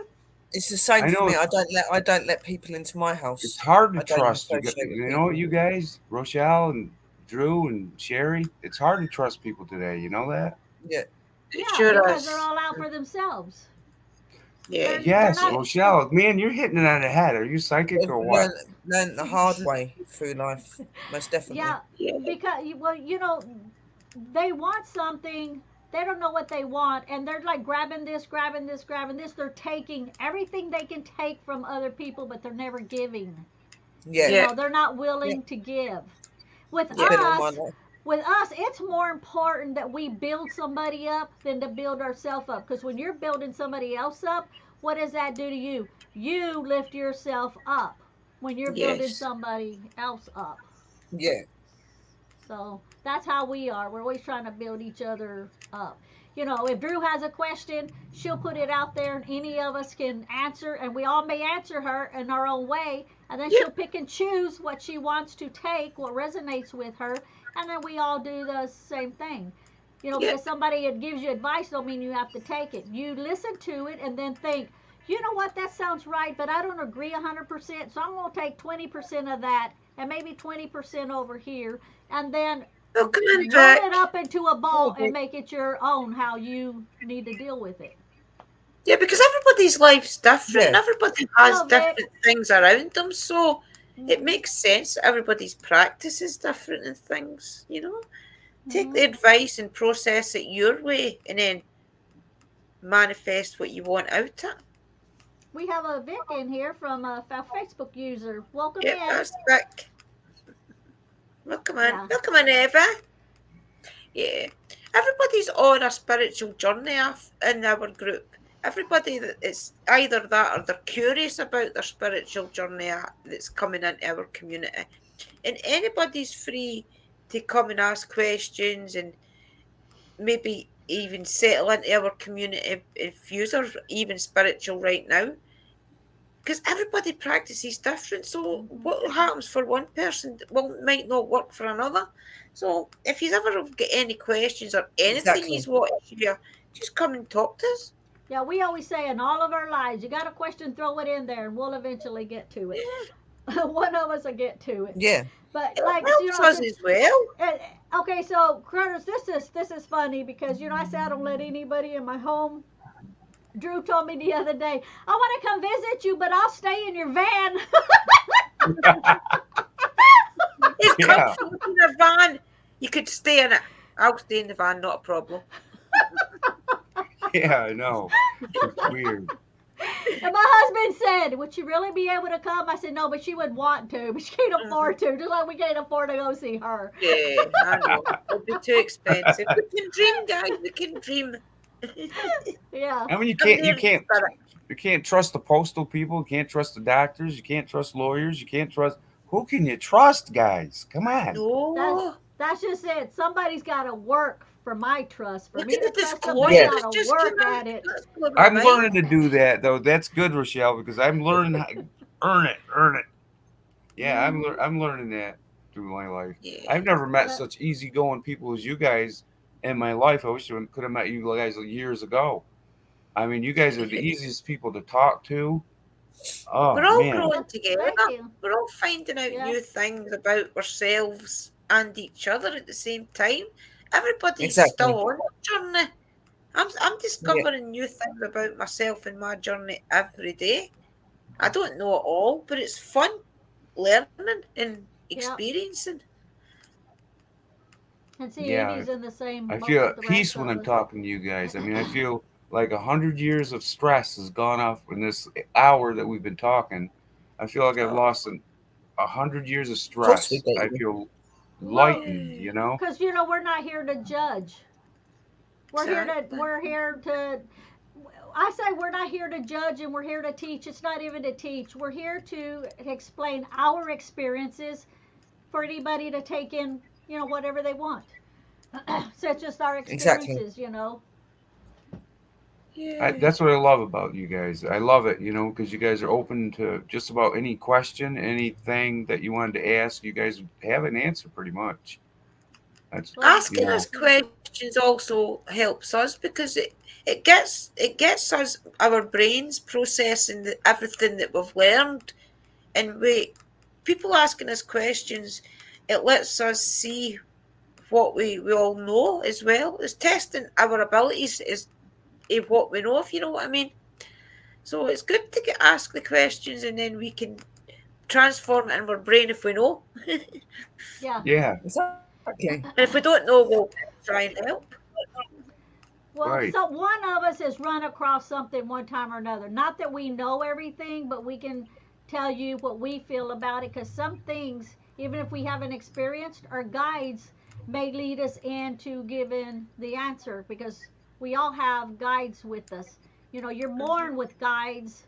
It's the same I for know me. I don't let people into my it's house. hard to I don't trust you. associate with You know what, people. you guys, Rochelle and Drew and Sherry. It's hard to trust people today. You know that? Yeah, It Yeah, sure because they're is. all out for themselves. Yeah. They're Yes, not. Rochelle. Man, you're hitting it on the head. Are you psychic I've or what? learned the hard way through life, most definitely. Yeah, Yeah. because well, they want something. They don't know what they want, and they're like grabbing this, grabbing this, grabbing this. They're taking everything they can take from other people, but they're never giving. Yeah, Yeah. They're not yeah. willing to give. With It's Yeah. been all my us, life. it's more important that we build somebody up than to build ourselves up. Because when you're building somebody else up, what does that do to you? You lift yourself up when you're building Yes. somebody else up. Yeah, So that's how we are. We're always trying to build each other up. If Drew has a question, she'll put it out there and any of us can answer, and we all may answer her in our own way. And then she'll Yep. pick and choose what she wants to take, what resonates with her, and then we all do the same thing. Because Yep. somebody gives you advice don't mean you have to take it. You listen to it and then think, you know what, that sounds right, but I don't agree 100%, so I'm going to take 20% of that and maybe 20% over here and then Welcome in, roll it Vic. up into a oh, ball and make it your own how you need to deal with it. Yeah, because everybody's life's different and yeah, everybody has Hello, Vic. different things around them. So it Mm-hmm. makes sense that everybody's practice is different and things. Take Mm-hmm. the advice and process it your way and then manifest what you want out of it. We have a Vic in here from a Facebook user. Welcome Yep, in. that's Vic. Welcome in. Yeah. Welcome in, Eva. Yeah. Everybody's on a spiritual journey in our group. Everybody that is either that or they're curious about their spiritual journey that's coming into our community. And anybody's free to come and ask questions and maybe even settle into our community if you're even spiritual right now. Because everybody practices different. So Mm-hmm. what happens for one person might not work for another. So if you ever get any questions or anything you exactly. want to share, just come and talk to us. Yeah, we always say in all of our lives, you got a question, throw it in there, and we'll eventually get to it. Yeah, One of us will get to it. Yeah, But it like, helps us since as well. uh, okay, so Curtis, this is funny because I say I don't let anybody in my home. Drew told me the other day, I want to come visit you, but I'll stay in your van. It's Yeah, comfortable in a van. You could stay in it. I'll stay in the van, not a problem. yeah, I know. It's weird. And my husband said, would she really be able to come? I said, no, but she would want to, but she can't afford to, just like we can't afford to go see her. Yeah, I know. It'll be too expensive. We can dream, guys. We can dream. Yeah. I mean, I'm there in spirit. you can't trust the postal people. You can't trust the doctors. You can't trust lawyers. You can't trust. Who can you trust, guys? Come on. That's No. that's just it. Somebody's got to work for my trust. For Look me at to the trust somebody, yeah. disclosures got to just work come out. at it. That's blowing my I'm mind. learning to do that though. That's good, Rochelle, because I'm learning how earn it. Yeah, Hmm. I'm learning that through my life. Yeah. I've never Well, met such easygoing people as you guys in my life. I wish I could have met you guys years ago. I mean, you guys are the easiest people to talk to. We're Oh all man, growing well, together. thank you. We're all finding out Yeah. new things about ourselves and each other at the same time. Everybody's Exactly. still on a journey. I'm Yeah, discovering new things about myself and my journey every day. I don't know it all, but it's fun learning and Yep. experiencing. And see, yeah. Amy's in the same I boat feel with at the peace rest when of I'm us. talking to you guys. I mean, I feel like 100 years of stress has gone off in this hour that we've been talking. I feel like I've Oh, lost 100 years of of course we stress. I do. feel Well, lightened. yeah, You know. because we're not here to judge. We're here to exactly. we're here to I say we're not here to judge and we're here to teach. It's not even to teach. We're here to explain our experiences for anybody to take in, whatever they want. So it's just our Exactly. experiences. Yeah. That's what I love about you guys. I love it, because you guys are open to just about any question, anything that you wanted to ask. You guys have an answer pretty much. That's, Well, you Asking know, us questions also helps us because it gets us our brains processing everything that we've learned, and people asking us questions, it lets us see what we all know as well. It's testing our abilities is what we know, if you know what I mean. So it's good to get asked the questions, and then we can transform it in our brain if we know. yeah. yeah, Exactly. And if we don't know, we'll try and help. Well, right. so one of us has run across something one time or another. Not that we know everything, but we can tell you what we feel about it. Because some things, even if we haven't experienced, our guides may lead us into giving the answer. Because we all have guides with us. You know, you're born with guides,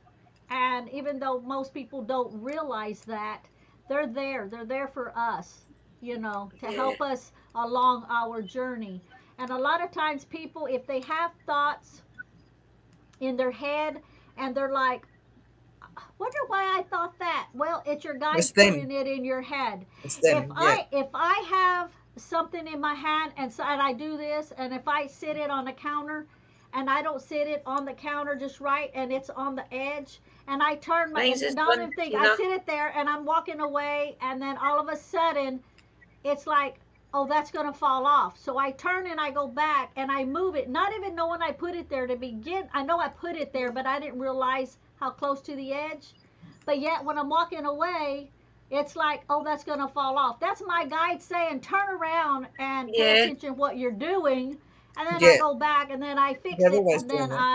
and even though most people don't realize that, they're there. They're there for us. You know, to Yeah. help us along our journey. And a lot of times, people, if they have thoughts in their head and they're like, wonder why I thought that. Well, it's your It's guides them. putting it in your head. It's If them. Yeah. I have something in my hand and I do this, and if I sit it on the counter and I don't sit it on the counter just right and it's on the edge and I turn my Mine's and is don't done, even think I Tina. sit it there and I'm walking away and then all of a sudden it's like, oh, that's going to fall off. So I turn and I go back and I move it, not even knowing I put it there to begin. I know I put it there, but I didn't realize how close to the edge. But yet, when I'm walking away, it's like, oh, that's going to fall off. That's my guide saying, turn around and pay Yeah. attention to what you're doing. And then I Yeah. go back and then I fix They're it always and doing that.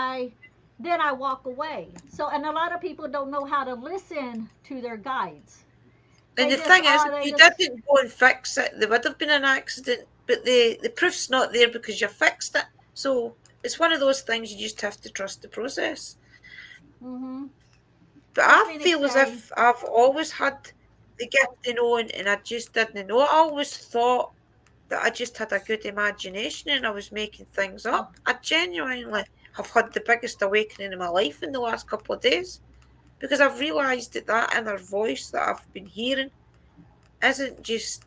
then I walk away. So, and a lot of people don't know how to listen to their guides. And They the just thing is, are. if They you just didn't go and fix it, there would have been an accident. But the proof's not there because you fixed it. So it's one of those things you just have to trust the process. mm-hmm. But Like I Phoenix feel as say, if I've always had the gift of knowing, and I just didn't know. I always thought that I just had a good imagination and I was making things up. I genuinely have had the biggest awakening in my life in the last couple of days because I've realised that that inner voice that I've been hearing isn't just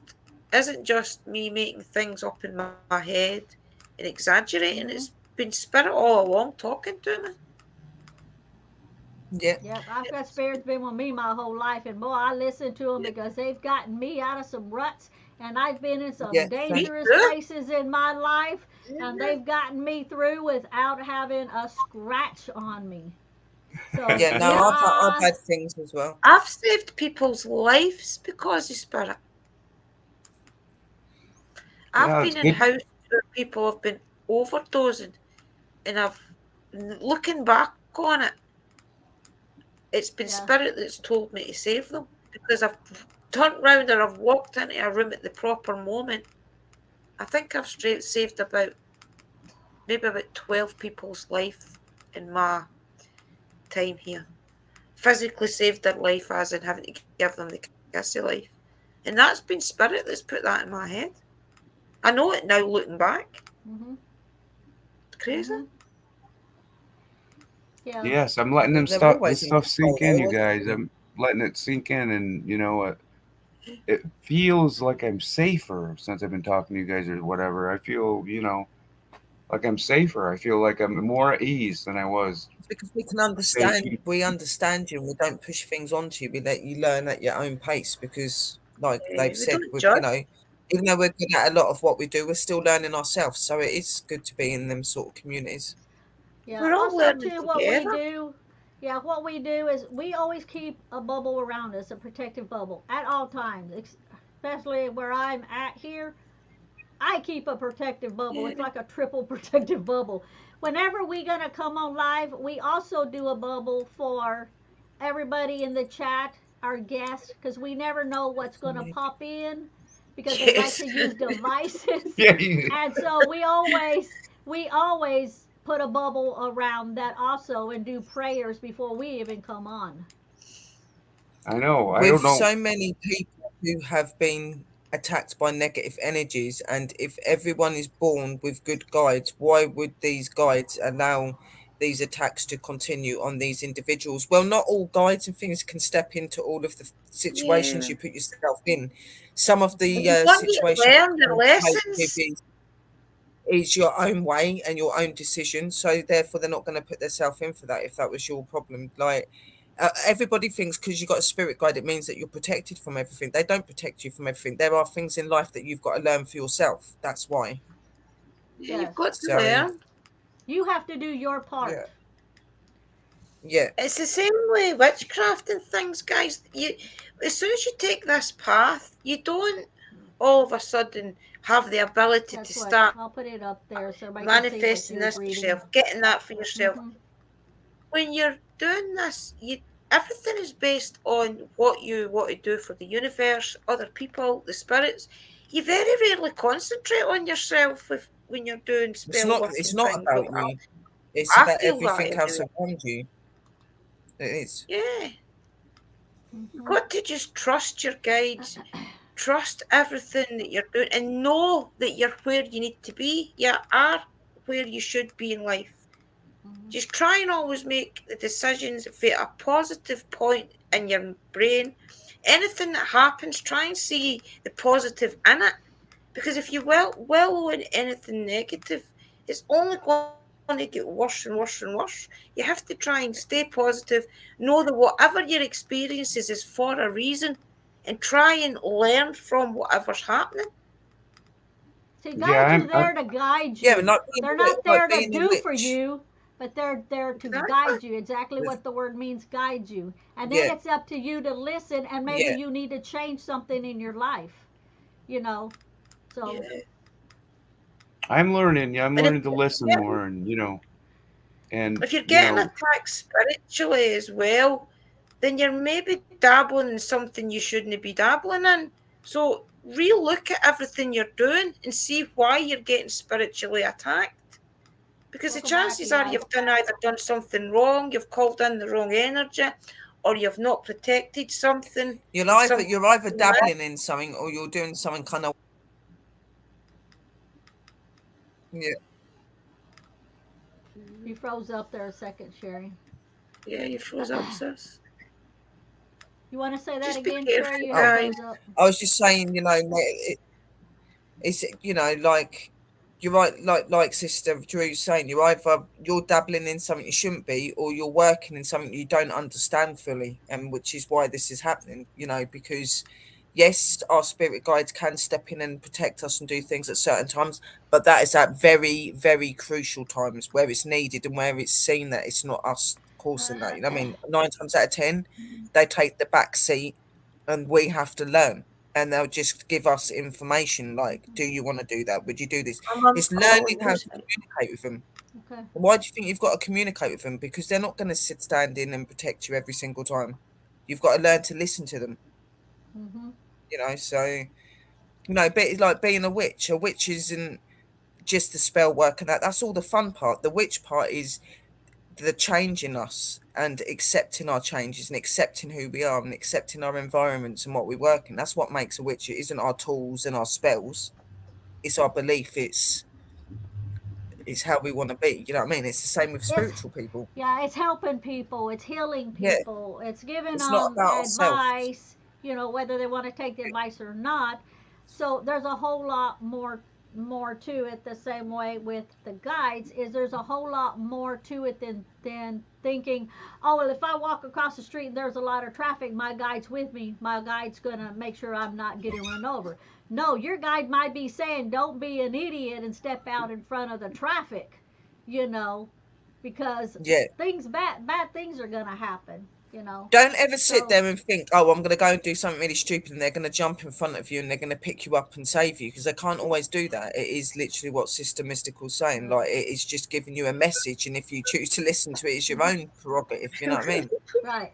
isn't just me making things up in my head and exaggerating. It's mm-hmm. been spirit all along talking to me. Yeah. Yep, I've got spirits been with me my whole life, and boy, I listen to them Yeah. because they've gotten me out of some ruts, and I've been in some Yeah. Me dangerous too. places in my life, and Mhm. they've gotten me through without having a scratch on me. So Yeah. No, Yeah, I've had things as well. I've saved people's lives because of spirit. I've Yeah, been it's in good. houses where people have been overdosing, and looking back on it, it's been yeah, spirit that's told me to save them because I've turned round or I've walked into a room at the proper moment. I think I've straight saved maybe about 12 people's life in my time here. Physically saved their life as in having to give them the kiss of life. And that's been spirit that's put that in my head. I know it now looking back. mhm, It's crazy. mhm, yeah, Yes, I'm letting They're this always in stuff control. sink They in, you always guys. do. I'm letting it sink in, and it feels like I'm safer since I've been talking to you guys or whatever. I feel, like I'm safer. I feel like I'm more at ease than I was. It's because we can Say, understand. We understand you, and we don't push things onto you. We let you learn at your own pace. Because, like they've We said, don't we, judge. even though we're good at a lot of what we do, we're still learning ourselves. So it is good to be in them sort of communities. yeah. We're all Also, learning too, what we together. do, yeah, what we do is we always keep a bubble around us, a protective bubble at all times, especially where I'm at here. I keep a protective bubble. It's Yeah. like a triple protective bubble. Whenever we gonna come on live, we also do a bubble for everybody in the chat, our guests, because we never know what's gonna pop in because they like Yes. to use devices, yeah, and so we always put a bubble around that also and do prayers before we even come on. I know. I With don't know. so many people who have been attacked by negative energies, and if everyone is born with good guides, why would these guides allow these attacks to continue on these individuals. Well, not all guides and things can step into all of the situations Yeah. you put yourself in. Some of the We want you to situations learn their you take lessons. is your own way and your own decision. So therefore, they're not going to put themselves in for that if that was your problem. Like everybody thinks because you got a spirit guide, it means that you're protected from everything. They don't protect you from everything. There are things in life that you've got to learn for yourself. That's why. Yeah, you've Yes. got to So learn. You have to do your part. yeah, yeah. It's the same way witchcraft and things, guys. You, as soon as you take this path, you don't all of a sudden have the ability That's to what start I'll put it up there so everybody can see what manifesting you're this for reading. yourself, getting that for yourself. Mhm. When you're doing this, everything is based on what you want to do for the universe, other people, the spirits. You very rarely concentrate on yourself when you're doing spell work It's and not things about like that. you. It's I about feel that everything else anyway. around you. It is. Yeah. You've Mhm. got to just trust your guides, trust everything that you're doing, and know that you're where you need to be. You are where you should be in life. Mhm. Just try and always make the decisions for a positive point in your brain. Anything that happens, try and see the positive in it. Because if you wallow in anything negative, it's only going to get worse and worse and worse. You have to try and stay positive. Know that whatever your experiences is for a reason, and try and learn from whatever's happening. See, Yeah, guides are I'm there to guide Yeah, but you. not being They're a witch, not like there to being a do for witch. you, but they're there to Exactly. guide you. Exactly With what the word means, guide you. And then yeah, it's up to you to listen, and maybe yeah. you need to change something in your life, you know. So, Yeah. I'm learning. Yeah, I'm And learning to listen more, and if you're you getting know, attacked spiritually as well, then you're maybe dabbling in something you shouldn't be dabbling in. So re-look at everything you're doing and see why you're getting spiritually attacked. Because the welcome back, chances are Eli. you've done either done something wrong, you've called in the wrong energy, or you've not protected something, something. You're either dabbling in something or you're doing something kind of yeah. You froze up there a second, Sherry. Yeah, you froze up, sis. You want to say that Just be again, Sherry? careful, You Oh, guys. froze up. I was just saying, it's like you're right, like Sister Drew's saying, you're dabbling in something you shouldn't be, or you're working in something you don't understand fully, and which is why this is happening. Because yes, our spirit guides can step in and protect us and do things at certain times, but that is at very, very crucial times where it's needed and where it's seen that it's not us causing that. I mean, 9 times out of 10, they take the back seat, and we have to learn, and they'll just give us information like, do you want to do that? Would you do this? I'm on It's call learning with how you. to communicate with them. Okay. Why do you think you've got to communicate with them? Because they're not going to stand in and protect you every single time. You've got to learn to listen to them. Mhm. So but it's like being a witch. A witch isn't just the spell work and that's all the fun part. The witch part is the change in us and accepting our changes and accepting who we are and accepting our environments and what we work in. That's what makes a witch. It isn't our tools and our spells. It's our belief. It's how we want to be. You know what I mean? It's the same with It's spiritual people. Yeah, it's helping people. It's healing Yeah, people. It's giving it's not them about ourselves. advice, whether they want to take the advice or not. So there's a whole lot more to it. The same way with the guides is there's a whole lot more to it than thinking, oh well, if I walk across the street and there's a lot of traffic, my guide's with me. My guide's gonna make sure I'm not getting run over. No, your guide might be saying, don't be an idiot and step out in front of the traffic. You know, because Yeah. bad things are gonna happen. Don't ever sit So there and think, oh, I'm going to go and do something really stupid and they're going to jump in front of you and they're going to pick you up and save you because they can't always do that. It is literally what Sister Mystical's saying. Like, it is just giving you a message. And if you choose to listen to it, it's your own prerogative. You know what I mean? right.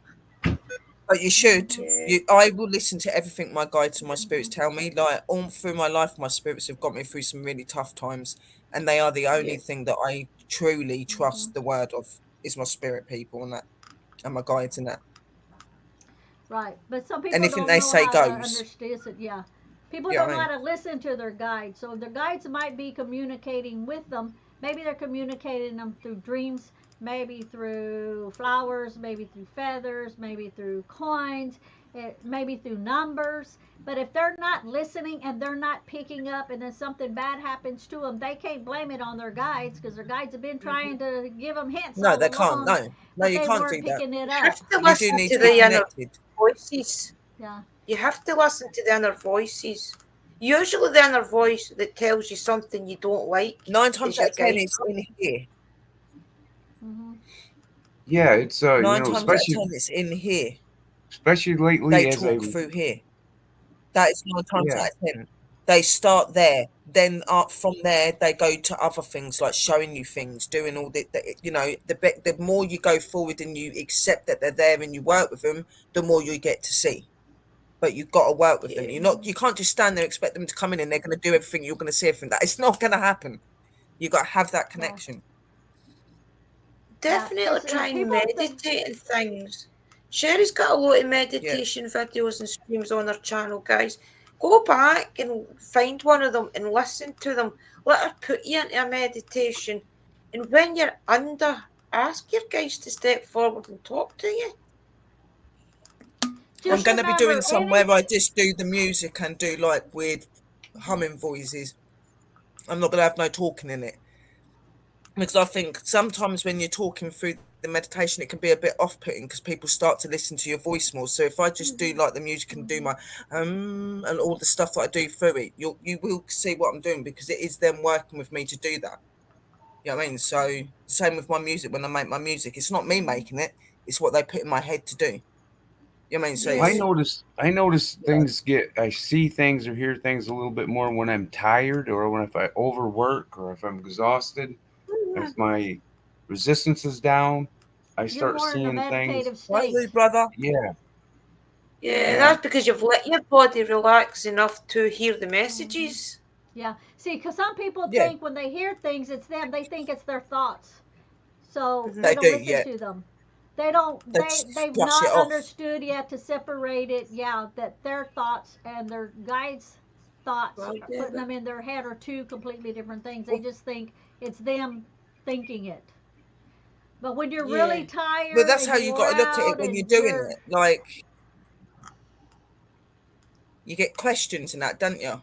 But you should. Mhm. Yeah. I will listen to everything my guides and my spirits Mhm. tell me. Like, all through my life, my spirits have got me through some really tough times. And they are the only Yeah. thing that I truly Mhm. trust the word of is my spirit people and that, and my guides and that. Right. But some people Anything don't they know say how to goes. understand it. Yeah. People You know don't what know I how mean? to listen to their guides. So their guides might be communicating with them. Maybe they're communicating them through dreams. maybe through flowers, maybe through feathers, maybe through coins, maybe through numbers. But if they're not listening and they're not picking up, and then something bad happens to them, they can't blame it on their guides because their guides have been trying to give them hints No, all they can't. along, No, but you they can't weren't do that. picking it You up. have to You do listen need to to be the inner connected. voices. Yeah. You have to listen to the inner voices. Usually, the inner voice that tells you something you don't like 9 is times your out of 10, guide. it's in here. Hmm. Yeah, it's 9 times out of especially 10, it's in here. lately They as I talk through here. That is 9 times yeah. out of 10. They start there. Then from there, they go to other things like showing you things, doing all the more you go forward and you accept that they're there and you work with them, the more you get to see. But you've got to work with them. Yeah. You can't just stand there, expect them to come in and they're going to do everything. You're going to see everything. That it's not going to happen. You've got to have that Yeah. connection. Yeah. Definitely Because try and people think, meditate and things. Sherry's got a lot of meditation videos and streams on her channel, guys. Go back and find one of them and listen to them. Let her put you into a meditation. And when you're under, ask your guys to step forward and talk to you. I'm just going to be doing remember, some where I just do the music and do like weird humming voices. I'm not going to have no talking in it. Because I think sometimes when you're talking through the meditation, it can be a bit off-putting because people start to listen to your voice more. So if I just do like the music and do my and all the stuff that I do through it, you will see what I'm doing because it is them working with me to do that. You know what I mean? So same with my music. When I make my music, it's not me making it; it's what they put in my head to do. You know what I mean? So Yeah. it's, I notice you know, I see things or hear things a little bit more when I'm tired or when if I overwork or if I'm exhausted. Mhm. If my resistance is down, I you're start more in a seeing things. meditative right, state. Lou, brother. Yeah, Yeah, yeah, that's because you've let your body relax enough to hear the Hmm. messages. Yeah. See, because some people Yeah, think when they hear things, it's them. They think it's their thoughts, so Hmm. they they don't do. listen Yeah, to them. They don't. they just They've brush it not off. understood yet to separate it. Yeah, that their thoughts and their guides' thoughts, Well, yeah, putting them in their head, are two completely different things. They Well, just think it's them thinking it. But when you're yeah. really well, tired that's and how you wore got to look at it out when you're and doing you're, it. Like you get questions and that, don't you?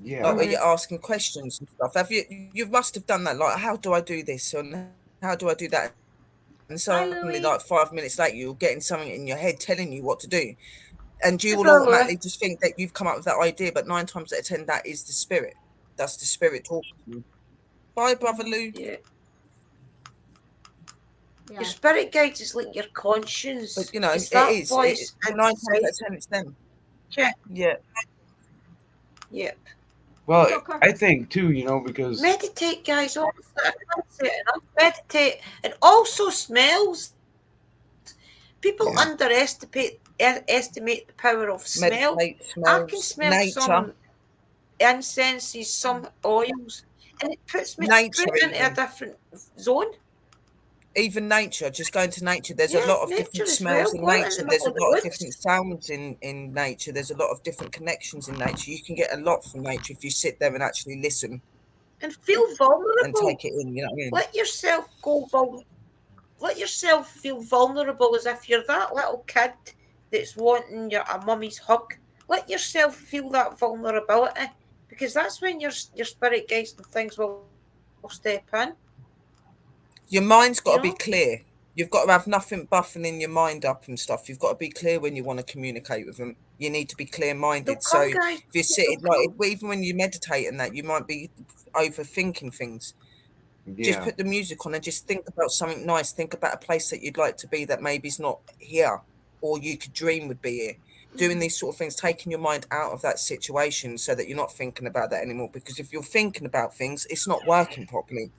yeah. Like where Hmm. you're asking questions and stuff. Have you? You must have done that. Like, how do I do this and how do I do that? And hi suddenly, Louie. like 5 minutes later, you're getting something in your head telling you what to do, and you Hey, will brother. automatically just think that you've come up with that idea. But 9 times out of 10, that is the spirit. That's the spirit talking to you. Bye, brother Hmm. Lou. Yeah. Your Yeah. spirit guides is like your But conscience. you know, It's it that is. voice 9 times out inside of 10, it's them. you. Yeah. Yep. Well, So, Car- I think too, because Meditate, guys. Honestly, I can't say it enough. Meditate. And also smells. People yeah, estimate the power of smell. Meditate, I can smells, smell nature, some incenses, some oils, and it puts me nature, straight into a even. different zone. Even nature, just going to nature, there's a Yeah, lot of nature different as well. smells in Go out in nature. the There's middle a of the lot of different woods. sounds in nature. There's a lot of different connections in nature. You can get a lot from nature if you sit there and actually listen And feel and vulnerable. take it in. You know what I mean? Let yourself go let yourself feel vulnerable as if you're that little kid that's wanting a mummy's hug. Let yourself feel that vulnerability because that's when your spirit guides and things will step in. Your mind's You got to know? be clear. You've got to have nothing buffing your mind up and stuff. You've got to be clear when you want to communicate with them. You need to be clear They'll minded. So come, if guys. you're They'll sitting like come. even when you meditate and that, you might be overthinking things. Just yeah, put the music on and just think about something nice. Think about a place that you'd like to be that maybe's not here or you could dream would be here. Doing these sort of things, taking your mind out of that situation so that you're not thinking about that anymore. Because if you're thinking about things, it's not working properly.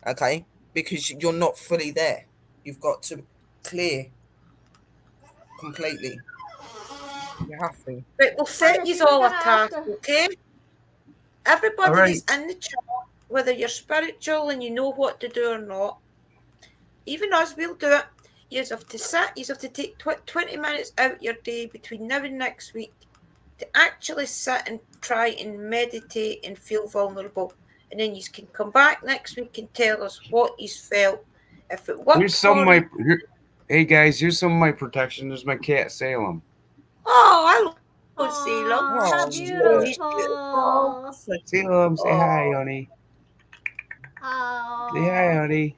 Okay. Because you're not fully there. You've got to clear completely. You have to. Right, we'll set Curtis, you you're all a gonna have task, to. okay? all Everybody right, that's in the chat, whether you're spiritual and you know what to do or not, even us, we'll do it. You have to sit, you have to take 20 minutes out your day between now and next week to actually sit and try and meditate and feel vulnerable. And then you can come back next week and tell us what you felt If it works Here's some of for my. Hey guys, here's some of my protection. There's my cat Salem. Oh, I love Salem. Aw, how Oh, She's beautiful. so Salem, say hi, Oh, honey. Say hi, Oh, honey.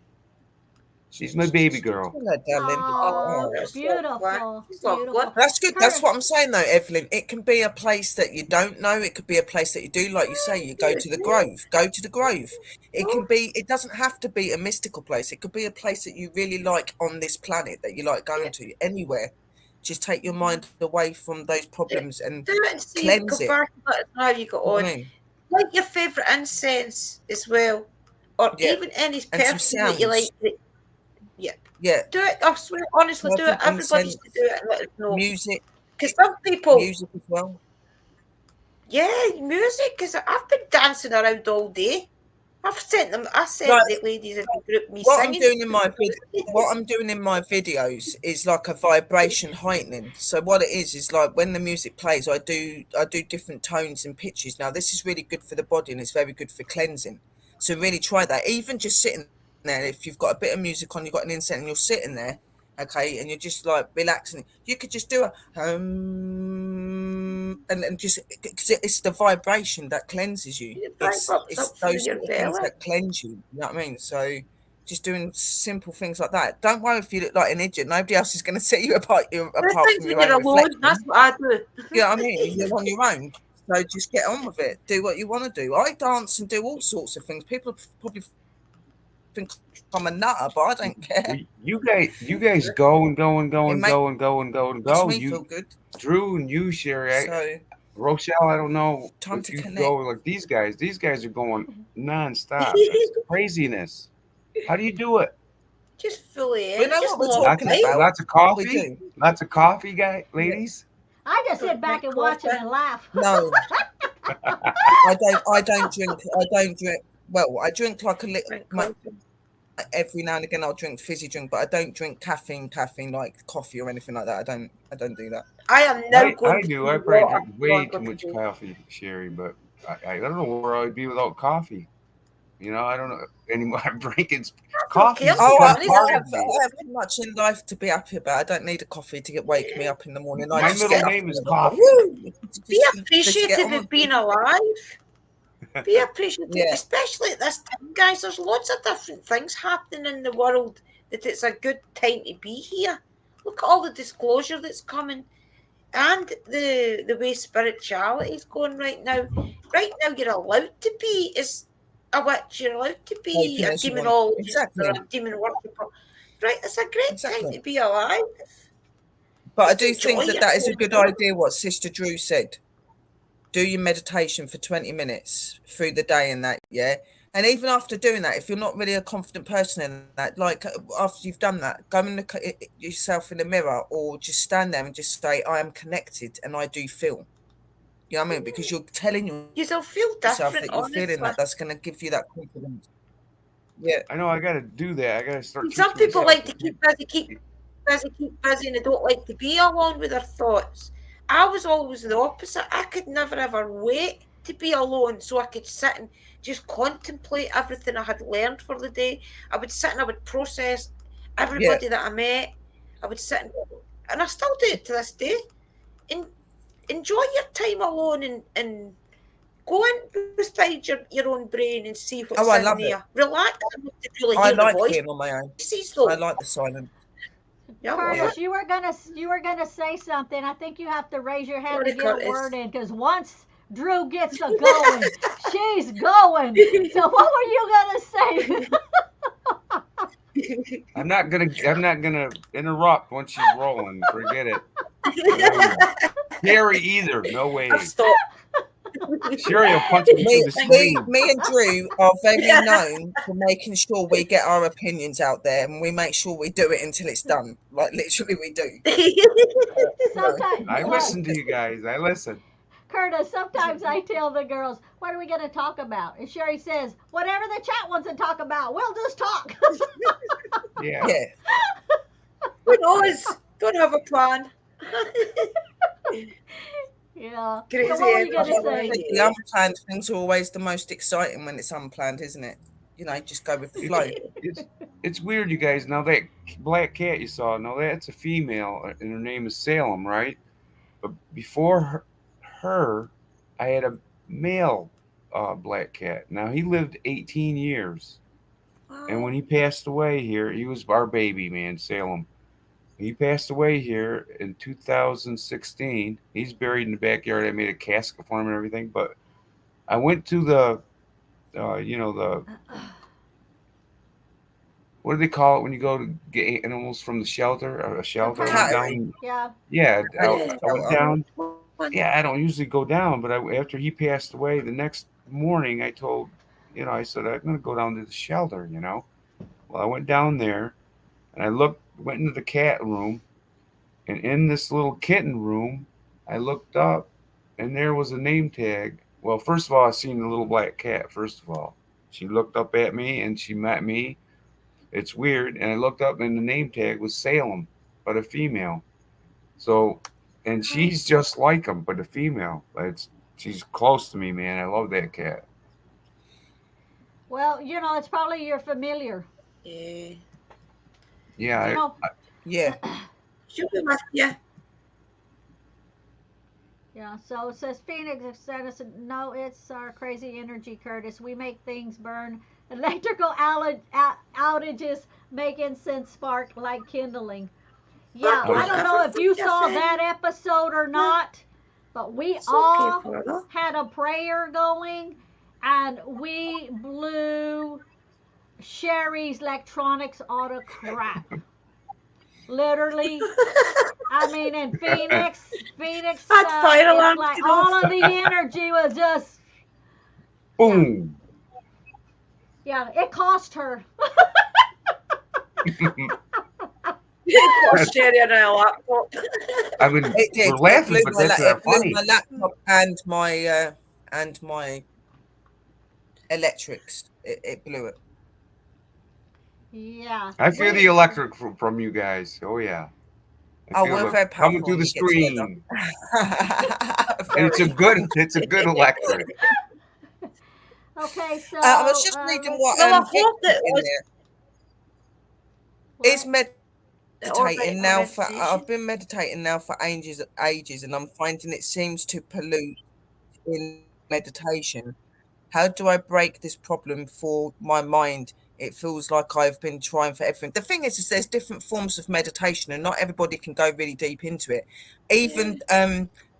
She's my baby girl. hello, darling. oh, Oh. that's lovely. beautiful, She's lovely. beautiful. That's good. That's Curtis, what I'm saying, though, Evelyn. It can be a place that you don't know. It could be a place that you do, like you say. You go to the Grove. Go to the Grove. It can be. It doesn't have to be a mystical place. It could be a place that you really like on this planet that you like going to. Anywhere. Just take your mind away from those problems and Do it and see cleanse it. compare to it and how you got You know what on. I mean? Like your favourite incense as well. Or Yeah. even any And some perfume that you like. sounds. Yeah. Yeah. Do it. I swear, honestly, do it. Perfect Everybody's to incense, do it and let us know. music, Because some people, music as well. yeah, music. Because I've been dancing around all day. I sent Right. the ladies in the group me What I'm singing. doing in my videos is like a vibration heightening. So what it is like when the music plays, I do different tones and pitches. Now this is really good for the body and it's very good for cleansing. So really try that. Even just sitting there, if you've got a bit of music on, you've got an incense and you're sitting there, okay, and you're just like relaxing, you could just do a and just because it's the vibration that cleanses you. It vibes up It's through those your sort of things belly. that cleanse you. You know what I mean? So just doing simple things like that. Don't worry if you look like an idiot. Nobody else is going to set you apart There's from things your when you're own alone. reflection. That's what I do. You know what I mean? You're on your own. So just get on with it. Do what you want to do. I dance and do all sorts of things. People probably think I'm a nutter, but I don't care. You guys go and go and go It and makes go and go and go and me go. feel You, good. Drew and you, Sherry, So Rochelle. I don't know time if to you connect. go like these guys. These guys are going nonstop. That's craziness. How do you do it? Just fully We in. know Just what we're love talking life. about. Lots of We coffee. do. Lots of coffee, guy, ladies. I just sit back and watch them and laugh. No, I don't drink. Well, I drink like a little. Drink coffee. Every now and again I'll drink fizzy drink, but I don't drink caffeine like coffee or anything like that. I don't do that. I am now going I to do. do I probably water drink way longer too much today. coffee, Sherry, but I don't know where I'd be without coffee. You know, I don't know anymore. I'm drinking coffee. okay. Oh, I I have have too much in life to be happy about. I don't need a coffee to wake me up in the morning. I My just middle get up name and is I'm like, Coffee. woo, Be just get appreciative on of with being it. alive. Be appreciative, Yeah. especially at this time, guys. There's lots of different things happening in the world that it's a good time to be here. Look at all the disclosure that's coming, and the way spirituality is going right now. Right now, you're allowed to be as a witch. You're allowed to be Open a as you want. demonologist Exactly. or a demon worshipper. Right, it's a great time Exactly. to be alive. But I Just do think enjoy that is a yourself. good idea. What Sister Drew said. Do your meditation for 20 minutes through the day and that, yeah. And even after doing that, if you're not really a confident person in that, like after you've done that, go and look at yourself in the mirror or just stand there and just say, I am connected and I do feel. You know what I mean? Because you're telling You'll feel yourself different, that you're honestly. feeling that. That's going to give you that confidence. Yeah. I know I got to do that. I got to start. Some teaching people myself like to keep busy, and they don't like to be alone with their thoughts. I was always the opposite. I could never ever wait to be alone so I could sit and just contemplate everything I had learned for the day. I would sit and I would process everybody that I met. I would sit and I still do it to this day. Enjoy your time alone and go in beside your own brain and see what's I in love there. it. Relax and really I hear the like voice. being on my own. Though. I like the silence. Yeah, Curtis, you were gonna say something. I think you have to raise your hand Sorry, to get Curtis. a word in because once Drew gets a going, she's going. So what were you gonna say? I'm not gonna interrupt once she's rolling. Forget it. Sherry either. No way. Stop. Sherry will punch me through the screen. Me and Drew are very known for making sure we get our opinions out there and we make sure we do it until it's done. Like literally we do. Sometimes, I listen to you guys. I listen. Curtis, sometimes I tell the girls, what are we going to talk about? And Sherry says, whatever the chat wants to talk about, we'll just talk. Yeah. Yeah. Who knows? Don't have a plan. Yeah. Crazy So what were you going to everybody. say? The unplanned things are always the most exciting when it's unplanned, isn't it? You know, just go with the flow. it's weird, you guys. Now that black cat you saw, now that's a female, and her name is Salem, right? But before her I had a male black cat. Now he lived 18 years, and Wow. when he passed away here, he was our baby man, Salem. He passed away here in 2016. He's buried in the backyard. I made a casket for him and everything. But I went to the, the what do they call it when you go to get animals from the shelter or a shelter? I went Cattery. down. Yeah. Yeah, Yeah. I went Shelter. down. One. Yeah, I don't usually go down, but after he passed away, the next morning I told, I said I'm gonna go down to the shelter. Well, I went down there and went into the cat room, and in this little kitten room, I looked up, and there was a name tag. Well, first of all, I seen the little black cat. First of all, she looked up at me and she met me. It's weird, and I looked up, and the name tag was Salem, but a female. So, and she's just like him, but a female. She's close to me, man. I love that cat. Well, it's probably your familiar. Yeah. Yeah, You know, Yeah. She'll be with you. yeah. So it says Phoenix sent us. No, it's our crazy energy, Curtis. We make things burn. Electrical outages make incense spark like kindling. Yeah, Oh, I don't know if you saw Nothing. that episode or not, but we It's okay, all brother. had a prayer going, and we blew Sherry's electronics out of crap. Literally, I mean, in Phoenix, That fire it's alarm's like going all off. of the energy was just, boom. yeah, it cost her. Poor Sherry and I laptop. I mean, It did. we're laughing, but that's not It blew funny. my laptop and my electrics. It blew it. Yeah. I feel the electric from you guys. Oh yeah. I Oh, feel we're it very coming powerful through when the we get together. screen. And it's a good electric. Okay, so I was just reading let's what Well, I Vic hope put that in was there. Is what? meditating now for meditation. I've been meditating now for ages, and I'm finding it seems to pollute in meditation. How do I break this problem for my mind? It feels like I've been trying for everything. The thing is there's different forms of meditation, and not everybody can go really deep into it. Even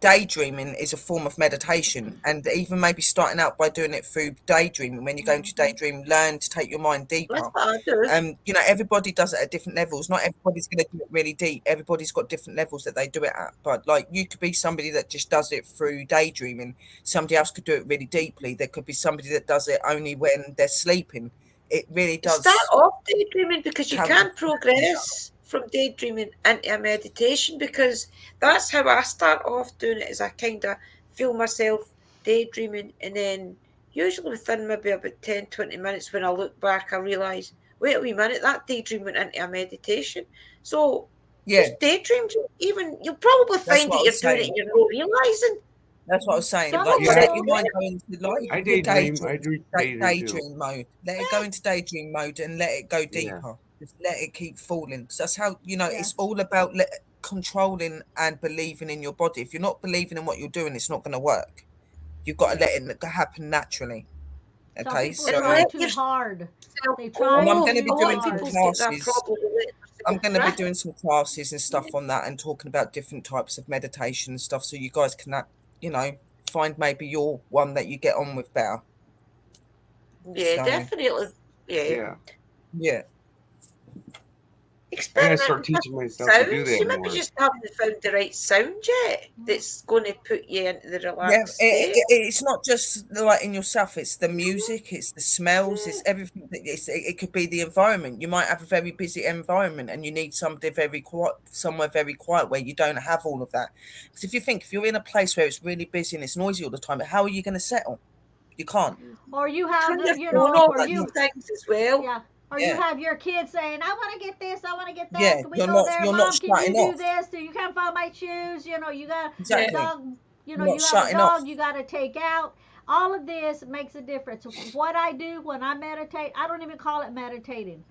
daydreaming is a form of meditation, and even maybe starting out by doing it through daydreaming. When you go into daydream, learn to take your mind That's deeper. what I do. Everybody does it at different levels. Not everybody's going to do it really deep. Everybody's got different levels that they do it at. But like, you could be somebody that just does it through daydreaming. Somebody else could do it really deeply. There could be somebody that does it only when they're sleeping. It really Start does. off daydreaming, because you Count. can progress from daydreaming into a meditation, because that's how I start off doing it. Is I kind of feel myself daydreaming, and then usually within maybe about 10-20 minutes, when I look back, I realise, wait a wee minute, that daydream went into a meditation. So Yeah, just daydream. Even you'll probably That's find what that I you're was doing it saying. and you're not realising. that's what I was saying. Some Like, people let Yeah. your mind go into like I your daydream. daydream Daydream too. mode. Let it go into daydream mode and let it go Yeah. deeper. Just let it keep falling. 'Cause that's how Yeah. it's all about controlling and believing in your body. If you're not believing in what you're doing, it's not going to work. You've got to let it happen naturally. Some Okay, people so try let too yourself hard. They go. try I'm too going to be A lot doing of some hard. people get that classes. problem with letting I'm themselves going to be drift. doing some classes and stuff on that, and talking about different types of meditation and stuff, so you guys can, find maybe your one that you get on with better. Yeah, So definitely. Yeah. Yeah. yeah. I gotta Experiment start with teaching myself to do sounds. that You maybe more. just haven't found the right sound yet that's going to put you into the Yeah, relaxed state. it's not just like in yourself. It's the music, it's the smells, it's everything. It could be the environment. You might have a very busy environment, and you need somewhere very quiet where you don't have all of that. Because if you're in a place where it's really busy and it's noisy all the time, how are you going to settle? You can't. Or you have, Turn your you phone know, off or Like, you, things as well. yeah. Or you yeah, have your kids saying, I want to get this, I want to get that. yeah. Can we go there? You're not Mom, can you shutting do off. this? So you can't find my shoes. You know, you got the Yeah. Exactly. dog, You're you not have a shutting off. dog you got to take out. All of this makes a difference. What I do when I meditate, I don't even call it meditating.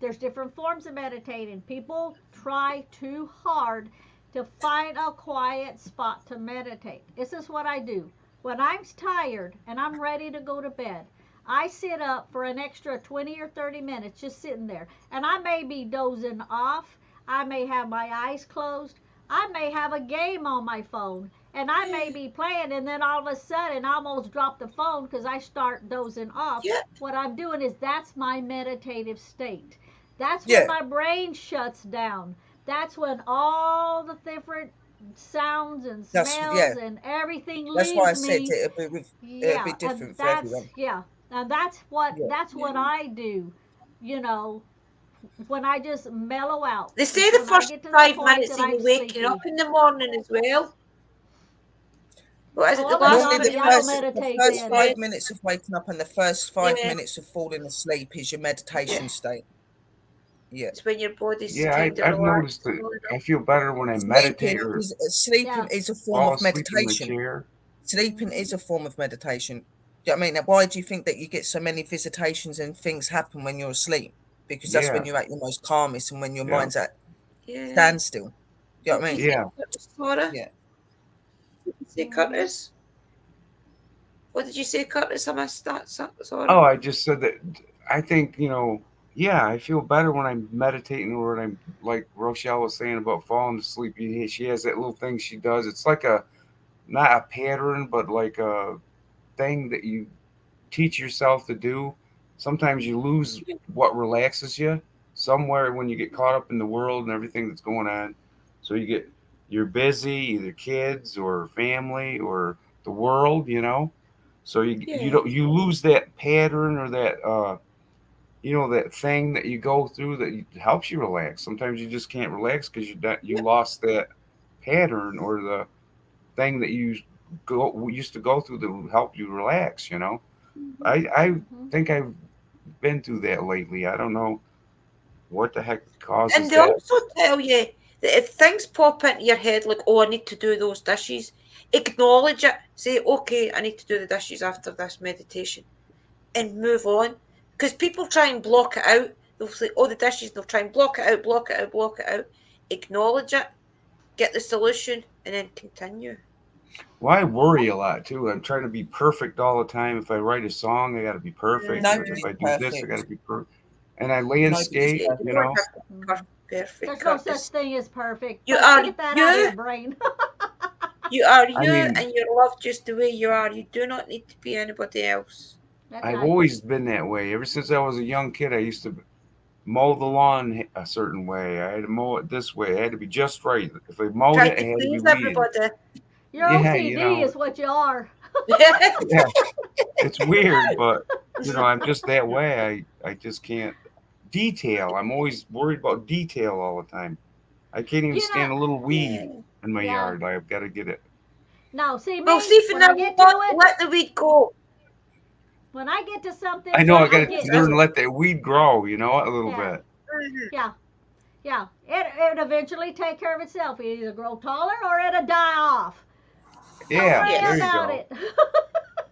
There's different forms of meditating. People try too hard to find a quiet spot to meditate. This is what I do. When I'm tired and I'm ready to go to bed, I sit up for an extra 20 or 30 minutes just sitting there. And I may be dozing off. I may have my eyes closed. I may have a game on my phone. And I may be playing, and then all of a sudden I almost drop the phone because I start dozing off. Yeah. What I'm doing is that's my meditative state. That's when Yeah. my brain shuts down. That's when all the different sounds and That's smells and everything That's why I leaves said me. it'll be Yeah, and different for that's everyone. yeah, and that's what Yeah. I do. You know, when I just mellow out. They It's say the when I first get to the 5 minutes point of that you I'm waking up sleepy. in the morning as well. What is it? Oh, The I'm a last Normally, zombie. twenty I don't minutes is the meditate first then. yeah, 5 minutes of waking up and the first five yeah. minutes of falling asleep is your meditation state. Yeah. It's when your body's Yeah, kind of I've noticed relaxed. that I feel better when I meditate or Sleeping Yeah. is a form fall of asleep in the meditation. chair. Sleeping is a form of meditation. Do you know what I mean? Why do you think that you get so many visitations and things happen when you're asleep? Because that's when Yeah, you're at your most calmest and when your yeah, mind's at Yeah. standstill. Do you know What what I do mean? you yeah. think, Curtis, Laura? Yeah. What did you say, Mhm. Curtis? What did you say, Curtis? I missed that. Sorry. Oh, I just said that I think, yeah, I feel better when I'm meditating or when I'm like Rochelle was saying about falling asleep. She has that little thing she does. It's like not a pattern, but like a thing that you teach yourself to do. Sometimes you lose what relaxes you somewhere when you get caught up in the world and everything that's going on. So you're busy, either kids or family or the world. So you Yeah. don't you lose that pattern or that thing that you go through that helps you relax. Sometimes you just can't relax because you Yep. lost that pattern or the thing that you used to go through that help you relax. Mhm. I Mhm. think I've been through that lately. I don't know what the heck And causes they that. also tell you that if things pop into your head like, oh, I need to do those dishes, acknowledge it. Say, okay, I need to do the dishes after this meditation and move on. Because people try and block it out. They'll say, oh, the dishes, they'll try and block it out, block it out, block it out. Acknowledge it, get the solution, and then continue. Well, I worry a lot too. I'm trying to be perfect all the time. If I write a song, I got to be perfect. Or if Nobody's Mhm. I do this, I got to perfect. be perfect. And I Nobody's landscape, You you perfect. don't know. have to be Mhm. perfect, There's no such Curtis. thing as perfect. You are Get that out of your you. brain. You are I you, mean, and you're loved just the way you are. You do not need to be anybody else. That's I've right. always been that way. Ever since I was a young kid, I used to mow the lawn a certain way. I had to mow it this way. It had to be just right. If I mowed Try it, to it had to be please weeded. everybody. Your Yeah, OCD is what you are. yeah, it's weird, but I'm just that way. I just can't detail. I'm always worried about detail all the time. I can't even You know, stand a little weed Yeah. in my yeah. yard. I've got to get it. No, see Well, me, see if you when I never get to it, let the weed go. when I get to something, I know I I got to get That's learn to to it. let that weed grow, a little Yeah, bit. Mhm. yeah, yeah. It eventually take care of itself. It either grow taller or it'll die off. Don't Yeah, worry there you Yes. about go. it.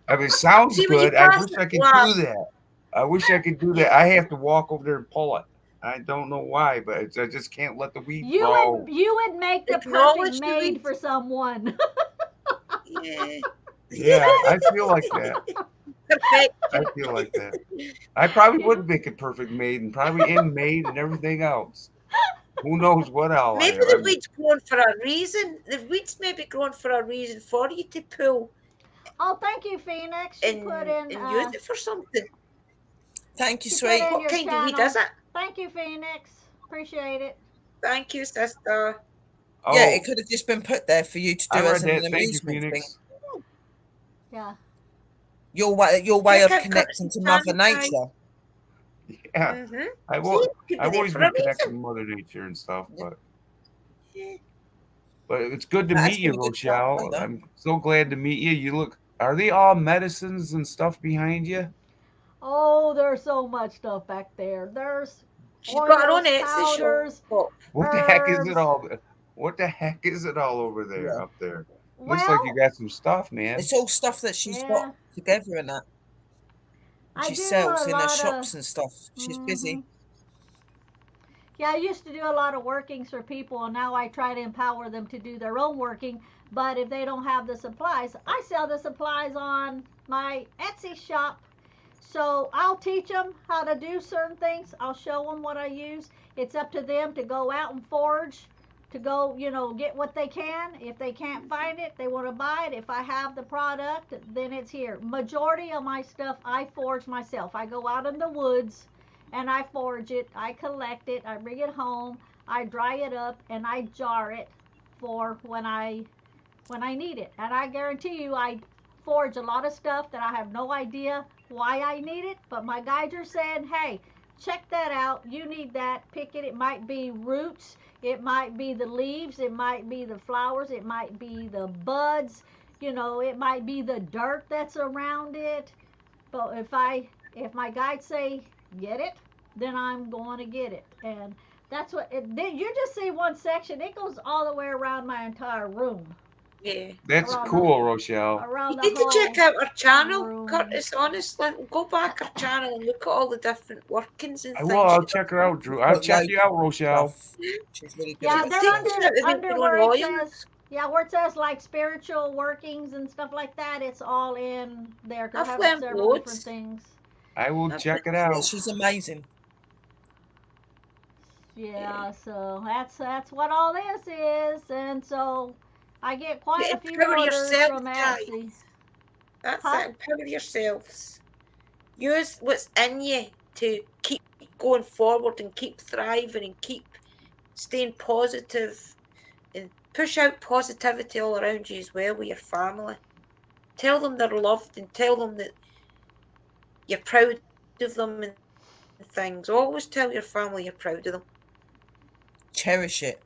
I mean, it sounds See when you good. I pass wish it, I could laugh. do that. I wish I could do that. Yeah. I have to walk over there and pull it. I don't know why, but I just can't let the weed You grow. would make the perfect Acknowledge the maid weed. for someone. Yeah. Yeah, I feel like that. I Perfection. feel like that. I probably Yeah. would make a perfect maid and probably am made and everything else. Who knows what all I Maybe am. the weed's grown for a reason. The weed's maybe grown for a reason for you to pull Oh, thank you, Phoenix. She put in and use it for something. Thank you, she put sweet. in What your kind of weed is channel. it? Thank you, Phoenix. Appreciate it. Thank you, sister. Yeah, Oh, it could have just been put there for you to I do as read an that. Thank you, amusement thing. Phoenix. Yeah. Your way Check of out connecting Curtis's to Mother channel, guys. Nature. Yeah, Mm-hmm. I've See, al- it could be I've there always for a been connected reason. to Mother Nature and stuff, Yeah, Yeah. but it's good to that meet has been you, a good chat, Rochelle. though. I'm so glad to meet you. You look. Are they all medicines and stuff behind you? Oh, there's so much stuff back there. There's She's got her own oils, Etsy powders, shop. What the heck is it herbs. all? What the heck is it all over there? Yeah, Up there? Looks like you Well, got some stuff, man. it's all stuff that she's got yeah, together and that I she do a sells in her lot of. shops and stuff. She's Hmm. busy. Yeah, I used to do a lot of workings for people, and now I try to empower them to do their own working. But if they don't have the supplies, I sell the supplies on my Etsy shop. So I'll teach them how to do certain things. I'll show them what I use. It's up to them to go out and forge, to go, get what they can. If they can't find it, they want to buy it. If I have the product, then it's here. Majority of my stuff I forge myself. I go out in the woods and I forge it. I collect it. I bring it home. I dry it up and I jar it for when I need it. And I guarantee you, I forge a lot of stuff that I have no idea why I need it, but my guides are saying, hey, check that out. You need that. Pick it. It might be roots. It might be the leaves. It might be the flowers. It might be the buds. It might be the dirt that's around it. But if my guides say get it, then I'm going to get it. And that's what you just see one section. It goes all the way around my entire room. Yeah. That's Around cool, Rochelle. Around You the need to whole check out our channel, room. Curtis. Honestly, go back our channel and look at all the different workings and I things. will. I'll check her out, Drew. I'll Got check loads you out, of Rochelle. stuff. She's really good Yeah, at they're that stuff. under Your where own it oils. says, where it says like spiritual workings and stuff like that. It's all in there. 'Cause I I've have learned several loads. different things. I will I've check it Yeah, out. she's amazing. Yeah, so that's what all this is, and so I get quite You a few empower orders yourself, from guys. Etsy. That's Huh? it. Empower yourselves. Use what's in you to keep going forward and keep thriving and keep staying positive and push out positivity all around you as well with your family. Tell them they're loved and tell them that you're proud of them and things. Always tell your family you're proud of them. Cherish it.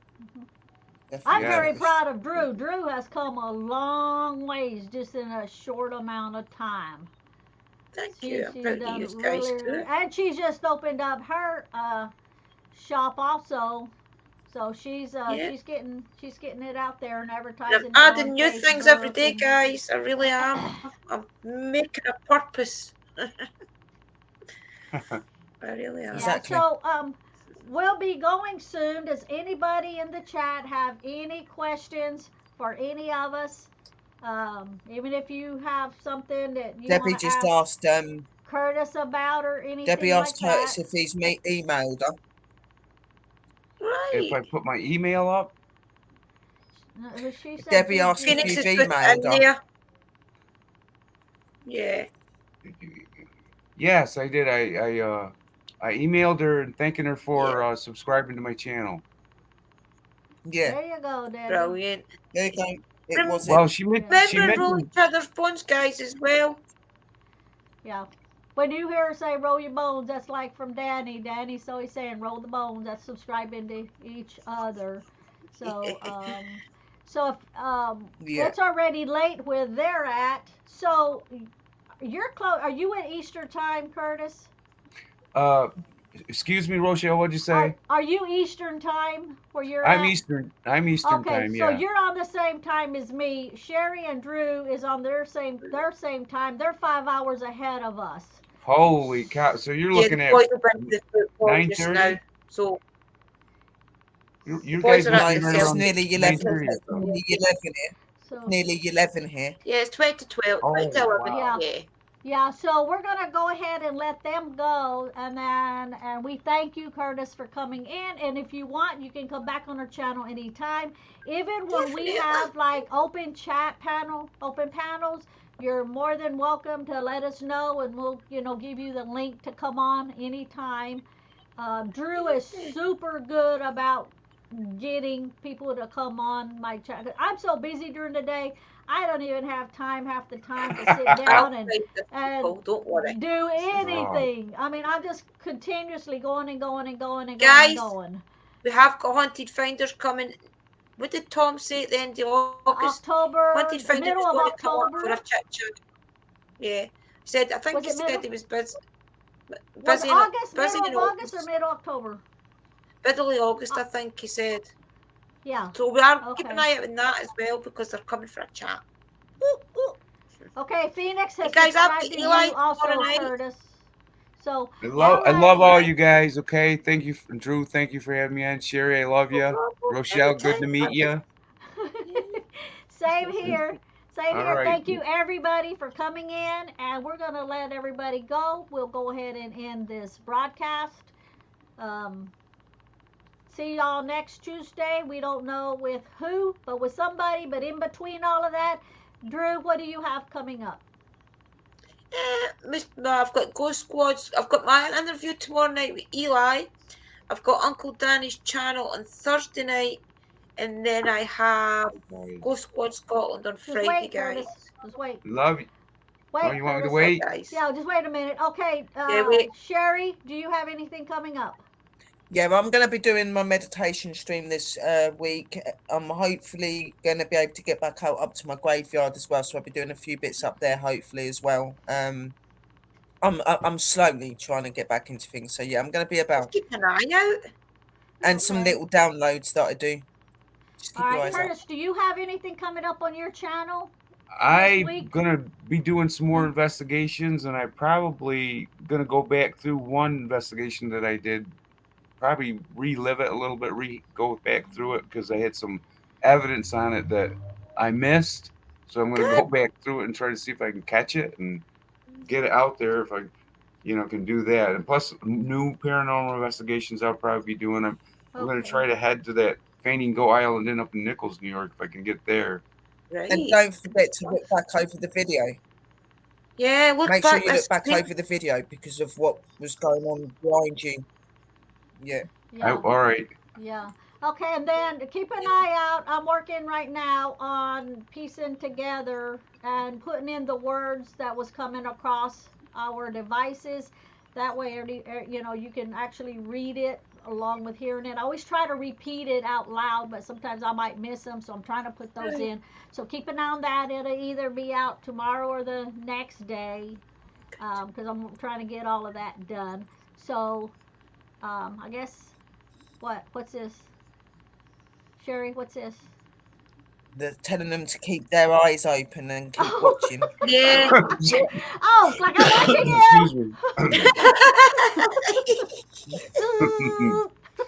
I'm Yeah. very proud of Drew. Drew has come a long ways just in a short amount of time. Thank She's you. I'm proud of done you guys really, too. and she's just opened up her shop also. So she's Yeah. she's getting it out there and And advertising. I'm it adding on new things every Facebook day, and- guys. I really am. I'm making a purpose. I really am. Exactly. Yeah, so we'll be going soon. Does anybody in the chat have any questions for any of us? Even if you have something that you Debbie want to just ask asked. Curtis about or anything Debbie asked like Curtis that. if he's emailed her. If I Right. put my email up, She said Debbie asked if Phoenix you've has put it emailed in her. there. Yeah. yes, I did. I emailed her and thanking her for subscribing to my channel. Yeah, There you go, Debbie. Brilliant. there you go. It was Well, it. she Remember and roll mentioned each other's bones, guys, as well. Yeah. When you hear her say roll your bones, that's like from Danny. Danny's always saying roll the bones. That's subscribing to each other. So, so if Yeah. it's already late where they're at. So you're close. Are you at Easter time, Curtis? excuse me, Rochelle, what'd you say? Are you Eastern time where you're I'm at? Eastern. I'm Eastern Okay, time. so Yeah. you're on the same time as me. Sherry and Drew is on their same time. They're 5 hours ahead of us. Holy cow! So you're Yeah, looking the at boys are into the football just 9:30? now. So you boys guys are No, at must be the right it's around nearly 11. 9:30. It's nearly 11 here. So Nearly 11 here. yeah, it's 20 to 12. Oh, 20 to 11. wow. Yeah. Yeah. yeah, so we're gonna go ahead and let them go, and we thank you, Curtis, for coming in. And if you want, you can come back on our channel anytime. Even when we Definitely. have like open panels, you're more than welcome to let us know, and we'll give you the link to come on anytime. Drew is super good about getting people to come on my channel. I'm so busy during the day, I don't even have time half the time to sit I'll down and find the people, don't worry. do anything. I mean, I'm just continuously going and going and going and going Guys, and going. We have got Haunted Finders coming. What did Tom say at the end of August? October, Haunted the Finders middle is of going to come up for October. a chit chat. Yeah. He said, I think Was he it said middle? he was busy. Was Busy August, busy middle in of August or middle October? middle of August, I think he said. Yeah. So we are keep Okay. an eye out on that as well because they're coming for a chat. Woo, woo. Okay, Phoenix has Hey guys, I've subscribed got to Eli you also, tomorrow night. Curtis. So, I all love right. all you guys. Okay, thank you, Drew. Thank you for having me on. Sherry, I love No you. problem. Rochelle, good to meet Anytime. you. Same here. Same All here. right. Thank you, everybody, for coming in. And we're going to let everybody go. We'll go ahead and end this broadcast. Um, see y'all next Tuesday. We don't know with who, but with somebody. But in between all of that, Drew, what do you have coming up? No, I've got Ghost Squads. I've got my interview tomorrow night with Eli. I've got Uncle Danny's channel on Thursday night, and then I have Ghost Squad Scotland on Just Friday, wait, guys. Curtis. Just wait. Love you. Oh, Wait, you want me to Curtis. wait? Guys. Yeah, just wait a minute. Okay, Yeah, wait. Sherry, do you have anything coming up? Yeah, I'm going to be doing my meditation stream this week. I'm hopefully going to be able to get back out up to my graveyard as well, so I'll be doing a few bits up there hopefully as well. I'm slowly trying to get back into things, so yeah, I'm going to be Just about. keep an eye out. And some Okay. little downloads that I do. Just All keep your right, eyes out. Curtis, do you have anything coming up on your channel this I'm week? gonna be doing some more investigations, and I probably gonna go back through one investigation that I did. Probably relive it a little bit, go back through it because I had some evidence on it that I missed. So I'm gonna go back through it and try to see if I can catch it and get it out there if I, can do that. And plus, new paranormal investigations I'll probably be doing. I'm gonna Okay. try to head to that Fainting Goat Island and up in Nichols, New York, if I can get there. Right. And don't forget to look back over the video. Yeah, look Make sure back you this look back week. over the video because of what was going on behind you. Yeah. Yeah. All right. Yeah. Okay, and then keep an eye out. I'm working right now on piecing together and putting in the words that was coming across our devices. That way, you can actually read it along with hearing it. I always try to repeat it out loud, but sometimes I might miss them, so I'm trying to put those in. So keep an eye on that. It'll either be out tomorrow or the next day, because I'm trying to get all of that done. So, I guess what's this? Sherry, what's this? They're telling them to keep their eyes open and keep Oh. watching. Yeah. Oh, it's like I'm watching Excuse me. him.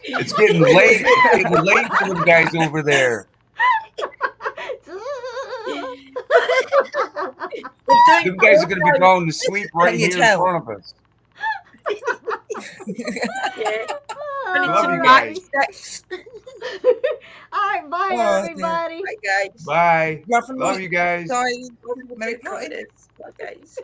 It's getting late. It's getting late for the guys over there. You guys are going to be going to sleep right Can you here in tell? front of us. Yeah. Love you All guys. right, bye, Oh, everybody. Bye, guys. Bye. Love and Love light, you guys. guys. Welcome to Merry Big party. Fridays. Bye, guys.